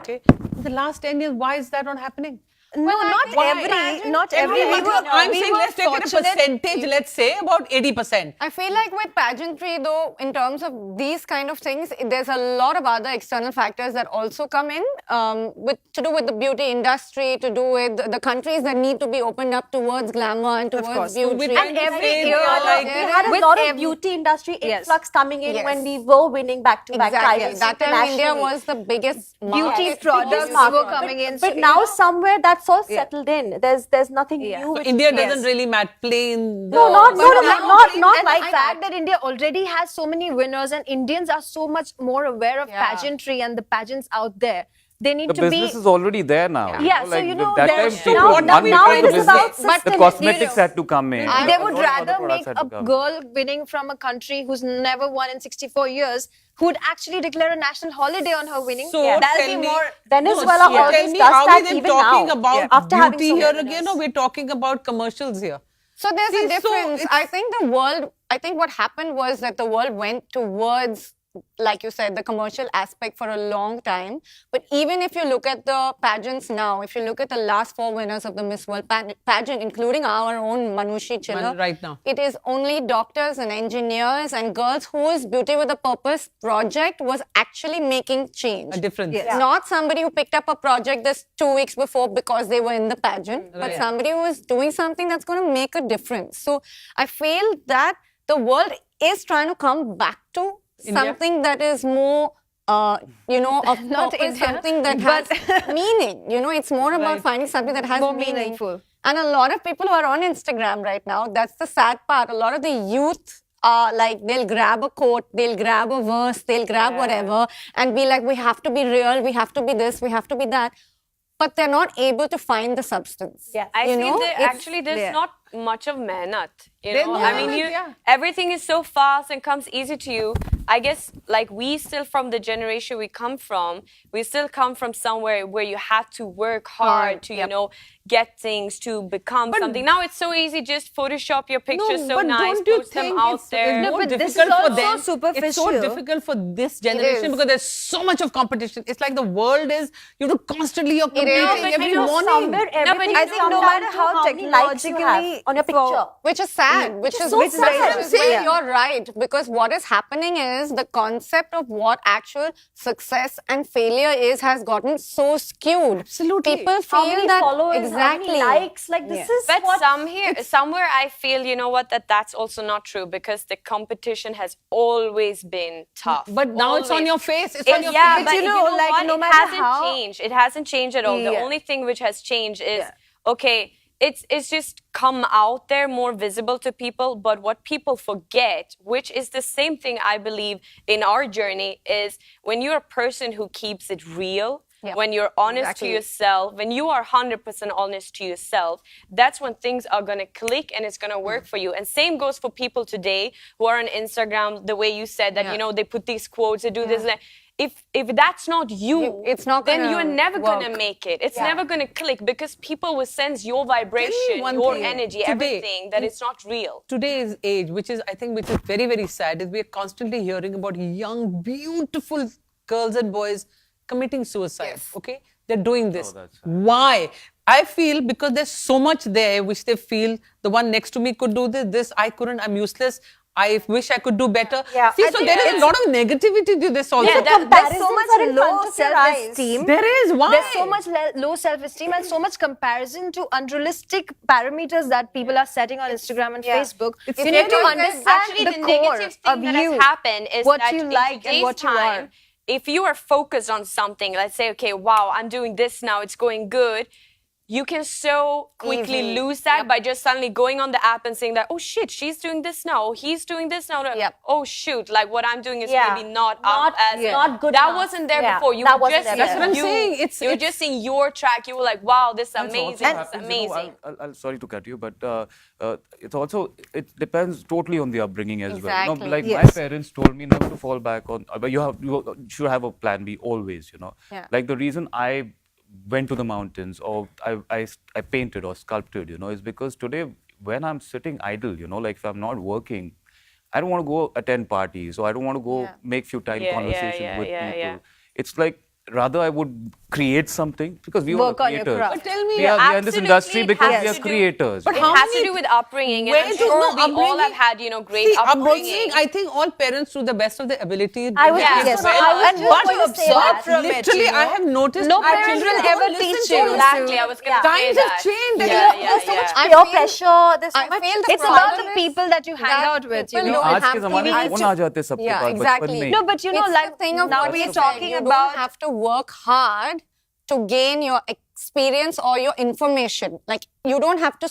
Okay? In the last 10 years, why is that not happening? No, not every. Not every. I'm saying let's take it a fortunate- percentage, let's say about 80%. I feel like with pageantry, though, in terms of these kind of things, there's a lot of other external factors that also come in, to do with the beauty industry, to do with the countries that need to be opened up towards glamour and towards course. beauty. With And every They year, are like- We had a with lot of every- beauty industry Yes. influx coming in Yes. when we were winning back-to-back Exactly. prizes That time India internationally. was the biggest Beauty market. products market. were coming in. But so, now you know, somewhere that's all settled in. There's nothing new. So which India is- doesn't really matter. Plain. No, not and like the that. fact that India already has so many winners and Indians are so much more aware of pageantry and the pageants out there. They need The to be. business is already there now. Yeah, so you know, that there's- time people now- were now unprepared it to is business. about But the sustenance, cosmetics you know. had to come in. They A would lot of other rather products make had to a come in. girl winning from a country who's never won in 64 years who'd actually declare a national holiday on her winning. So That'll tell be me- more. Venezuela So always tell me, does are that we then even talking now. about After having beauty so here many again, winners. or we're talking about commercials here? So there's See, a so difference. I think the world, I think what happened was that the world went towards, like you said, the commercial aspect for a long time. But even if you look at the pageants now, if you look at the last 4 winners of the Miss World pageant, including our own Manushi Chiller, Right now. it is only doctors and engineers and girls whose Beauty with a Purpose project was actually making change. A difference. Not somebody who picked up a project this 2 weeks before because they were in the pageant, but somebody who is doing something that's going to make a difference. So I feel that the world is trying to come back to something that is more, of Not purpose, India, something that has meaning. You know, it's more about finding something that has More meaning. meaningful. And a lot of people who are on Instagram right now, that's the sad part. A lot of the youth are like, they'll grab a quote, they'll grab a verse, they'll grab whatever, and be like, we have to be real, we have to be this, we have to be that. But they're not able to find the substance. Yeah. I You feel know, that it's- actually there's yeah. not much of mehnat. You There's know, no I mean, mehnat, everything is so fast and comes easy to you. I guess, like, we still, from the generation we come from, we still come from somewhere where you had to work hard to, you know, get things, to become something. Now it's so easy, just Photoshop your pictures so but nice, don't you post them think out it's there. No, more but this difficult is for also them? It's so superficial. difficult for this generation because there's so much of competition. It's like the world is, you have to constantly, you're competing every morning. Somewhere everything I think no matter how many likes you have technologically on your picture. Which is sad, which is so which sad. is where you're right, because what is happening is the concept of what actual success and failure is has gotten so skewed. Absolutely. People How feel many that followers, exactly. how many likes, like this is But what somewhere I feel, you know what, that's also not true, because the competition has always been tough. But now it's on Always. your face. It's on your Yeah, face. but you you know, know like, what? no It matter hasn't how- changed. It hasn't changed at all. The Yeah. only thing which has changed is, okay, it's just come out there more visible to people. But what people forget, which is the same thing I believe in our journey, is when you're a person who keeps it real, when you're honest to yourself, when you are 100% honest to yourself, that's when things are going to click and it's going to work for you. And same goes for people today who are on Instagram, the way you said that, you know, they put these quotes, they do this. If that's not you, it's not then gonna you're never going to work. make it. It's never going to click, because people will sense your vibration, one your thing. energy, Today, everything, that it's not real. Today's age, which is very, very sad, is we're constantly hearing about young, beautiful girls and boys committing suicide. Okay, they're doing this. Why? I feel because there's so much there which they feel the one next to me could do this, I couldn't, I'm useless. I wish I could do better. Yeah. See, I so think there is a lot of negativity to this also. Yeah, There's so comparisons are much in low front of your eyes. self-esteem. There is. Why? There's so much low self-esteem and so much comparison to unrealistic parameters that people are setting on Instagram and Facebook. You need to understand Actually, the the core negative of thing that you, has happened is what that you in like and today's what you time, are. if you are focused on something, let's say, okay, wow, I'm doing this now, it's going good, you can so quickly lose that by just suddenly going on the app and saying that, oh shit, she's doing this now, oh, he's doing this now. Oh shoot, like what I'm doing is maybe not up as not good that enough. wasn't there Yeah, before. You that were wasn't just there That's what I'm saying. you were just seeing your track. You were like, wow, this is amazing. This is amazing. I'll sorry to cut you, but it's also, it depends totally on the upbringing as well. You know, Exactly. like my parents told me never to fall back on, but you should have a plan B always, you know. Like the reason I went to the mountains or I painted or sculpted, you know, is because today when I'm sitting idle, you know, like if I'm not working, I don't want to go attend parties, or I don't want to go make few time conversations with people. It's like rather I would create something, because we Work are on your creators. craft. But tell me, We are in this Absolutely, industry it because has we are to do- creators. But It how has to many- do with upbringing, Where and I'm do- sure no, we all upbringing- have had, you know, great See, upbringing. I think all parents do the best of their ability. I was Yeah. just Yes. I was And just what going you to say absorb that. from it, Literally, you know? I have noticed No our parents children will don't ever listen teach to you. us. Exactly, I was going to say Times have that. changed. There's so much I peer feel- pressure. There's so I much. feel the It's about problem the is people that you hang that out with, you people know. don't आज have के to ज़माने में be- phone आ जाते सबके Yeah, पास बचपन exactly. में ही। No, but you know, It's like the thing of now what we're you talking said. You about. don't have to work hard to gain your experience or your information. Like, you don't have to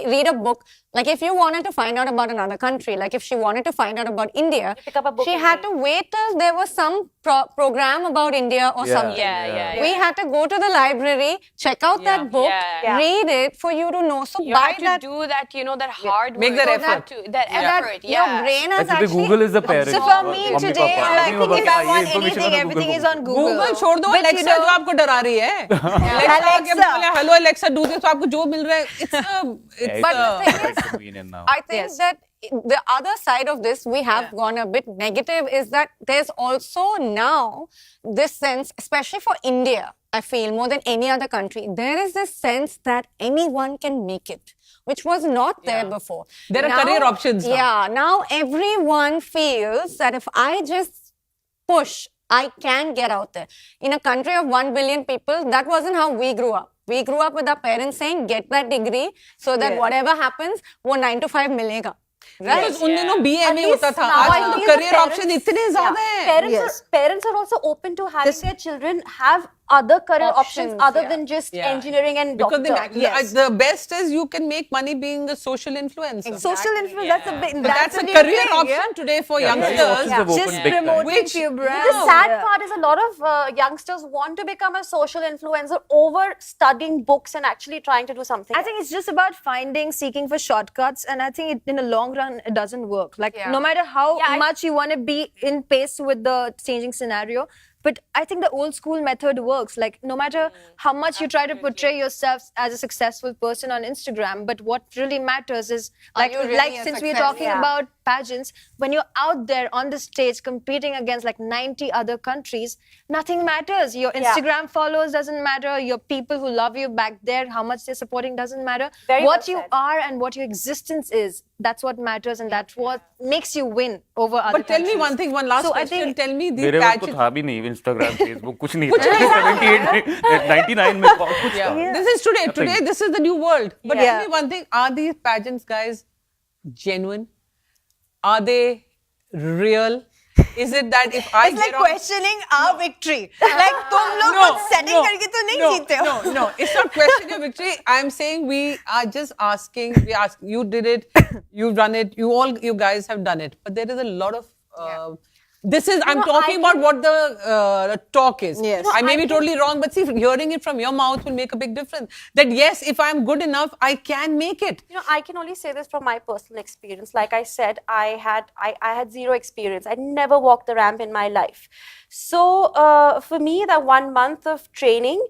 read a book. Like, if you wanted to find out about another country, like if she wanted to find out about India, pick up a book she and had read. to wait till there was some program about India or something. Yeah. We had to go to the library, check out that book, Yeah. read it for you to know. So You by have to that, do that, you know, that hard Make work. that You have effort. to- That that effort, yeah. your brain has Actually, actually Google is the parent. So for me Mummy, today, Papa. I Mummy, think if Papa, I ये want information anything, है, everything Google is on Google. Google छोड़ दो, But you Alexa know- जो आपको डरा रही है, Alexa के बोले हेलो Alexa do this, तो आपको जो मिल रहा है, it's But the thing quite convenient now. I think that the other side of this, we have gone a bit negative, is that there's also now this sense, especially for India, I feel more than any other country, there is this sense that anyone can make it, which was not there before. There are career options now. Yeah, now everyone feels that if I just push, I can get out there. In a country of 1 billion people, that wasn't how we grew up. We grew up with our parents saying, get that degree so that whatever happens, वो 9 to 5 मिलेगा. Right? Because उन दिनों BMA At होता least था, now I आजकल तो feel the career option parents- इतने ज़्यादा हैं. Parents are also open to having their children have other career options Options, other yeah. than just Yeah. engineering and Because doctor. the best is you can make money being a social influencer. Social influence, that's a big, That's a new career thing, option yeah. today for Yeah, career youngsters. options have opened Just big time. promoting Which- to your brand. The sad Yeah. part is a lot of youngsters want to become a social influencer over studying books and actually trying to do something. I think it's just about seeking for shortcuts, and I think in the long run it doesn't work. Like no matter how much you want to be in pace with the changing scenario, But I think the old school method works. Like no matter how much you try to portray yourself as a successful person on Instagram, but what really matters is like you really like a since we're success? talking about pageants, when you're out there on the stage competing against like 90 other countries, nothing matters. Your Instagram followers doesn't matter. Your people who love you back there, how much they're supporting doesn't matter. Very what well you said. are and what your existence is, that's what matters, and that's what makes you win over other But tell me countries. one thing, one last So I question. think- Tell me these मेरे वक्त तो pageants. था भी नहीं Instagram, Facebook, कुछ नहीं था. 78 में, 99 में कुछ था. Yeah. This is today. Nothing. Today, this is the new world. But Yeah. tell me one thing: are these pageants, guys, genuine? Are they real? Is it that if I It's like get on- questioning our victory. Like तुम लोग कुछ setting करके तो नहीं जीते हो. No, it's not questioning your victory. I'm saying we are just asking. We ask. You did it. You've done it. You guys have done it. But there is a lot of. This is. I'm talking about what the talk is. Yes. I may be totally wrong, but see, hearing it from your mouth will make a big difference. That yes, if I'm good enough, I can make it. You know, I can only say this from my personal experience. Like I said, I had zero experience. I never walked the ramp in my life. So for me, that 1 month of training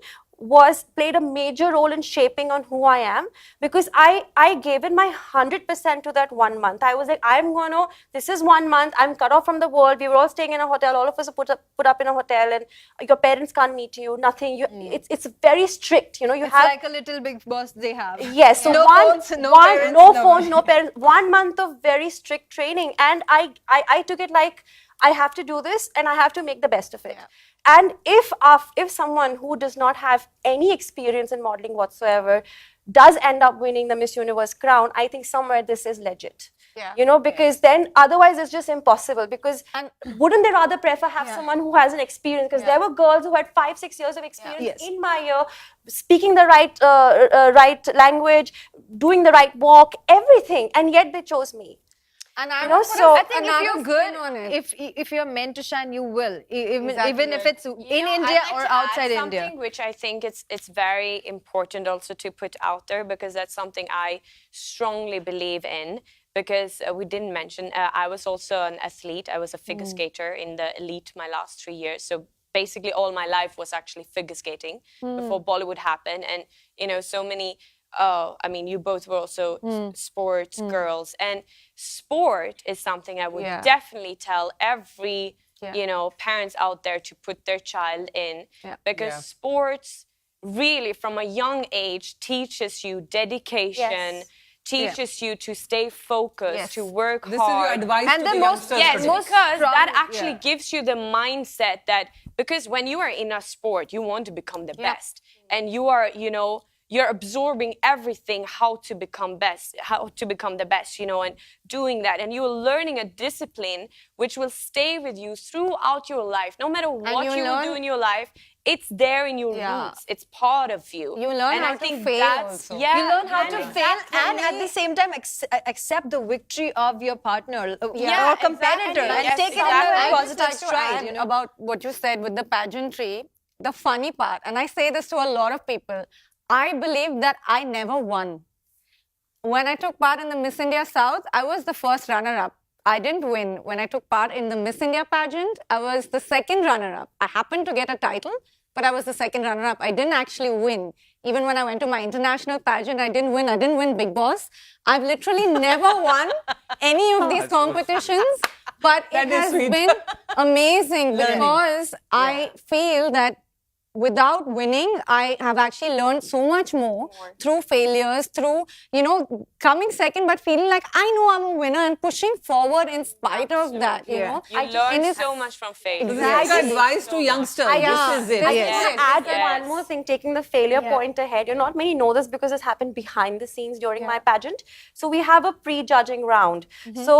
played a major role in shaping on who I am, because I gave it my 100% to that 1 month. I was like, this is 1 month, I'm cut off from the world. We were all staying in a hotel, all of us are put up in a hotel, and your parents can't meet you, nothing. It's very strict, you know. It's like a little big boss they have. Yes, so No phones, no parents, no no- phones, no parents. 1 month of very strict training, and I took it like I have to do this, and I have to make the best of it. And if someone who does not have any experience in modeling whatsoever does end up winning the Miss Universe crown, I think somewhere this is legit. Yeah. You know, because then otherwise it's just impossible. Because wouldn't they rather prefer have someone who has an experience? Because there were girls who had 5-6 years of experience Yes. in my year, speaking the right language, doing the right walk, everything, and yet they chose me. And I You know, would put so- I think if another you're spin good, on it. if you're meant to shine, you will. Even if it's in You know, India I'd like or to add outside India. something which I think it's very important also to put out there, because that's something I strongly believe in. Because we didn't mention, I was also an athlete. I was a figure skater in the elite my last 3 years. So basically all my life was actually figure skating before Bollywood happened. And, you know, so many, I mean, you both were also sports girls. And sport is something I would definitely tell every, you know, parents out there to put their child in. Because sports really from a young age teaches you dedication, teaches you to stay focused, to work This hard. is your advice And to the the most- youngsters. Yes, today. because that strong- actually gives you the mindset that, because when you are in a sport, you want to become the best. And you are, you know, you're absorbing everything, how to become the best, you know, and doing that. And you're learning a discipline which will stay with you throughout your life. No matter what you you will do learn- in your life, it's there in your roots. It's part of you. You learn and how I to think fail that's, also. Yeah, You learn how and to exactly. fail and at the same time accept the victory of your partner Yeah, or competitor exactly. and Yes, take it exactly. into I a just positive like to stride. add You know? about what you said with the pageantry, the funny part, and I say this to a lot of people, I believe that I never won. When I took part in the Miss India South, I was the first runner-up. I didn't win. When I took part in the Miss India pageant, I was the second runner-up. I happened to get a title, but I was the second runner-up. I didn't actually win. Even when I went to my international pageant, I didn't win. I didn't win Big Boss. I've literally never won any of these competitions, but it is has sweet. been amazing because I feel that without winning, I have actually learned so much more through failures, through, you know, coming second, but feeling like I know I'm a winner and pushing forward in spite of that, you know. You and learn it's- so much from failure. This is advice to youngsters. This is it. I Yes. just want to add Yes. one more thing, taking the failure point ahead. You know, not many know this because it's happened behind the scenes during my pageant. So we have a pre-judging round. So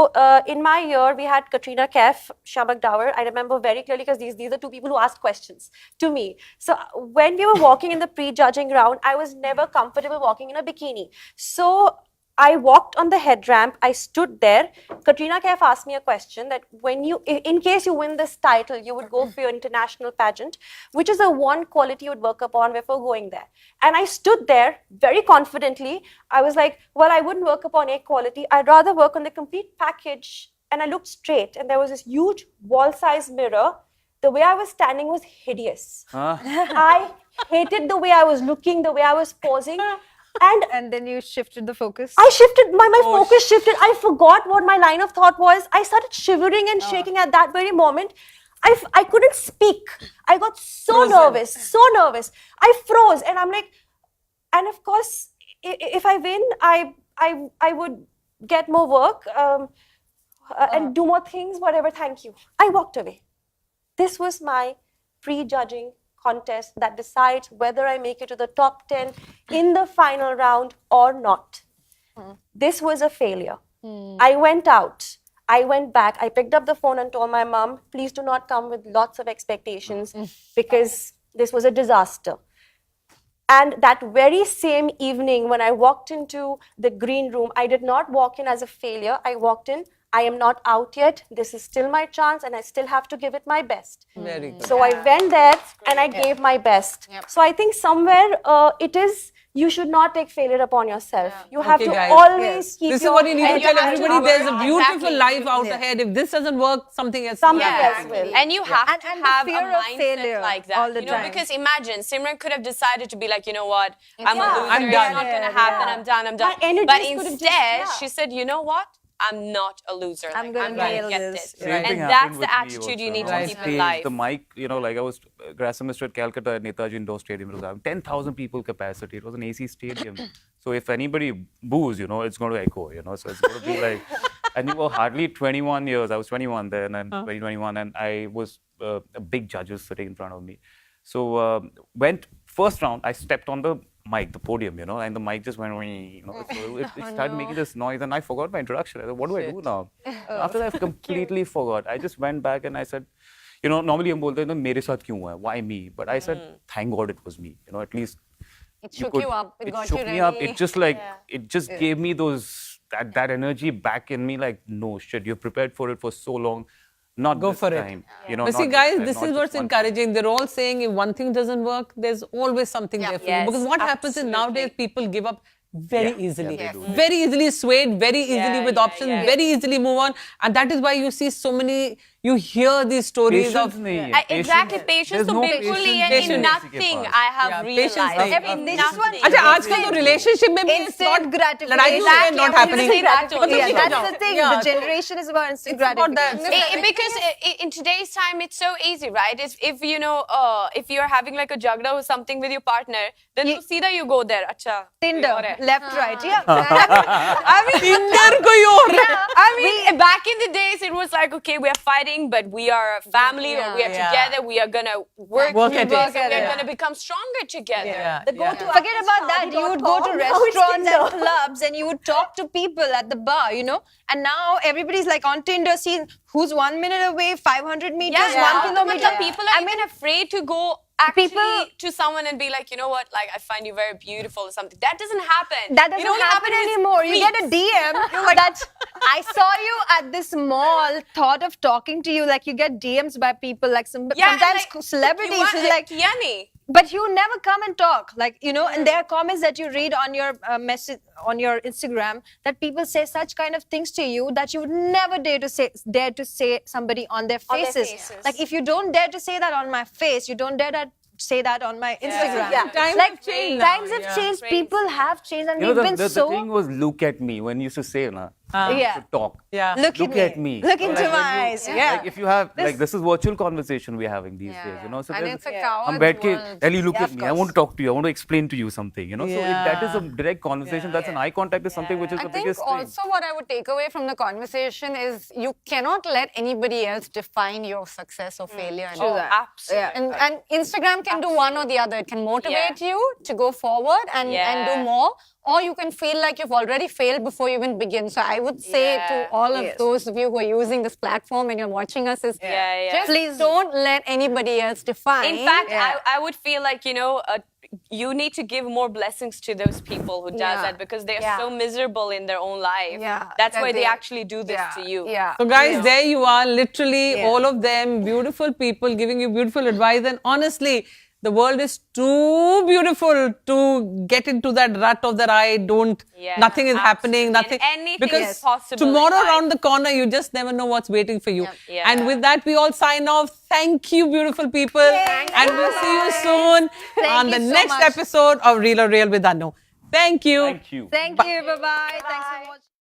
in my year, we had Katrina Kaif, Shamak Dawar. I remember very clearly because these are two people who asked questions to me. So when we were walking in the pre-judging round, I was never comfortable walking in a bikini. So I walked on the head ramp. I stood there. Katrina Kaif asked me a question that when you, in case you win this title, you would go for your international pageant, which is the one quality you would work upon before going there. And I stood there very confidently. I was like, well, I wouldn't work upon a quality. I'd rather work on the complete package. And I looked straight, and there was this huge wall-sized mirror. The way I was standing was hideous. I hated the way I was looking, the way I was posing. And then you shifted the focus. I shifted, my focus shifted. I forgot what my line of thought was. I started shivering and shaking at that very moment. I couldn't speak. I got so nervous. I froze, and I'm like, and of course, if I win, I would get more work and do more things, whatever, thank you. I walked away. This was my pre-judging contest that decides whether I make it to the top 10 in the final round or not. This was a failure. I went out. I went back. I picked up the phone and told my mom, please do not come with lots of expectations because this was a disaster. And that very same evening, when I walked into the green room, I did not walk in as a failure. I walked in, I am not out yet. This is still my chance and I still have to give it my best. Very good. So I went there and I gave my best. So I think somewhere it is, you should not take failure upon yourself. You have to guys. always keep This is your what you need to head tell up. everybody. There's a beautiful Exactly. life out ahead. If this doesn't work, something else. Something will else happen. will. And you have And- to and the have a fear of mindset failure like that. all the you know, time. because imagine Simran could have decided to be like, you know what, I'm a Yeah. loser. I'm It's done. not going to Yeah. happen. I'm done. I'm done. My energies But could have just- instead, yeah. she said, you know what? I'm not a loser. I'm Like, gonna gonna nail get this. this. Same Right. thing And happened that's with the me attitude you also. need On to keep in stage, life. The mic, you know, like I was grad semester at Calcutta at Netaji Indoor Stadium. It was having 10,000 people capacity. It was an AC stadium. So if anybody boos, you know, it's going to echo, you know. So it's going to be like, and you were hardly 21 years. I was 21 then, and 2021, and I was a big judges sitting in front of me. So went first round, I stepped on the mic, the podium, you know, and the mic just went, you know, so it started making this noise, and I forgot my introduction. I said, what do I do now? After that, I completely forgot. I just went back and I said, you know, normally हम बोलते हैं ना मेरे साथ क्यों हुआ है? Why me? But I said, thank God it was me. You know, at least It shook you up. It got shook you me up. ready. It just like it just gave me that energy back in me. Like, no shit, you've prepared for it for so long. Not Go this for it. time. You know, But not see, guys, time, this not is just what's one time. encouraging. They're all saying if one thing doesn't work, there's always something there for you. Yes, Because what happens is nowadays absolutely. people give up very easily. they do. Very easily swayed, very easily with options, very easily move on. And that is why you see so many, you hear these stories Patience of... नहीं है. Exactly, patience There's to no बिल्कुल ही है, patience in नहीं nothing I have patience realized. नहीं. In This is what- nothing. अच्छा आजकल तो relationship में भी it's not Instant gratification. लड़ाई झगड़े Exactly, not I was happening. gonna say that only. Yeah, समझो that's जाओ. the thing. Yeah, The generation is about instant it's about that. gratification. Because in today's time, it's so easy, right? If you know, if you're having like a jagda or something with your partner, then you see that you go there. Acha, Tinder, और है. left, right. Yeah. I mean, Tinder कोई और I mean, back in the days, it was like, okay, we are fighting, but we are a family, or we are together. We are gonna work Work through at this, it. and we are Yeah. gonna become stronger together. Yeah, The go-to Forget about that. You would go to Now it's restaurants and Tinder. clubs and you would talk to people at the bar, you know. And now everybody's like on Tinder, seeing who's 1 minute away, 500 meters, Yeah, 1 now kilometer. people are even afraid to go actually People- to someone and be like, you know what, like I find you very beautiful or something. That doesn't happen. That It doesn't only happen happens with anymore. You get a freaks. DM that I saw you at this mall, thought of talking to you. Like you get DMs by people, like sometimes like, celebrities you who's want, like, Kiani. but you never come and talk, like, you know. And there are comments that you read on your message on your Instagram that people say such kind of things to you that you would never dare to say somebody on their On their faces. faces. Like if you don't dare to say that on my face, you don't dare to say that on my Instagram. Yeah. Times Like have changed now, times have yeah. changed, Crazy. people have changed, and You know, we've been the so thing was, look at me. When you used to say, na, yeah. to talk. Yeah. Look at me. Look So, into like, my when you- eyes. Yeah. Like if you have, like this is virtual conversation we're having these days, you know. So And there's- it's a coward's हम बैठ के, world. Elli, look Yeah, at of me. I want to talk to you. I want to explain to you something, you know. So if that is a direct conversation, that's an eye contact is something which is I the think biggest thing. also what I would take away from the conversation is you cannot let anybody else define your success or failure. in life. Absolutely. And Instagram can do one or the other. It can motivate you to go forward and do more, or you can feel like you've already failed before you even begin. So I would say to all of those of you who are using this platform and you're watching us is just Please don't let anybody else define. In fact, I would feel like, you know, you need to give more blessings to those people who does that, because they are so miserable in their own life. Yeah, That's that why they they- actually do this to you. Yeah. So guys, there you are, literally all of them, beautiful people giving you beautiful advice. And honestly, the world is too beautiful to get into that rut of that nothing is happening, nothing. And anything because is possible in tomorrow life. around the corner, you just never know what's waiting for you. Yeah. And with that, we all sign off. Thank you, beautiful people. And we'll see you soon on the next episode of Real or Real with Anu. Thank you. Thank you. Thank you. Bye-bye. Thanks for watching.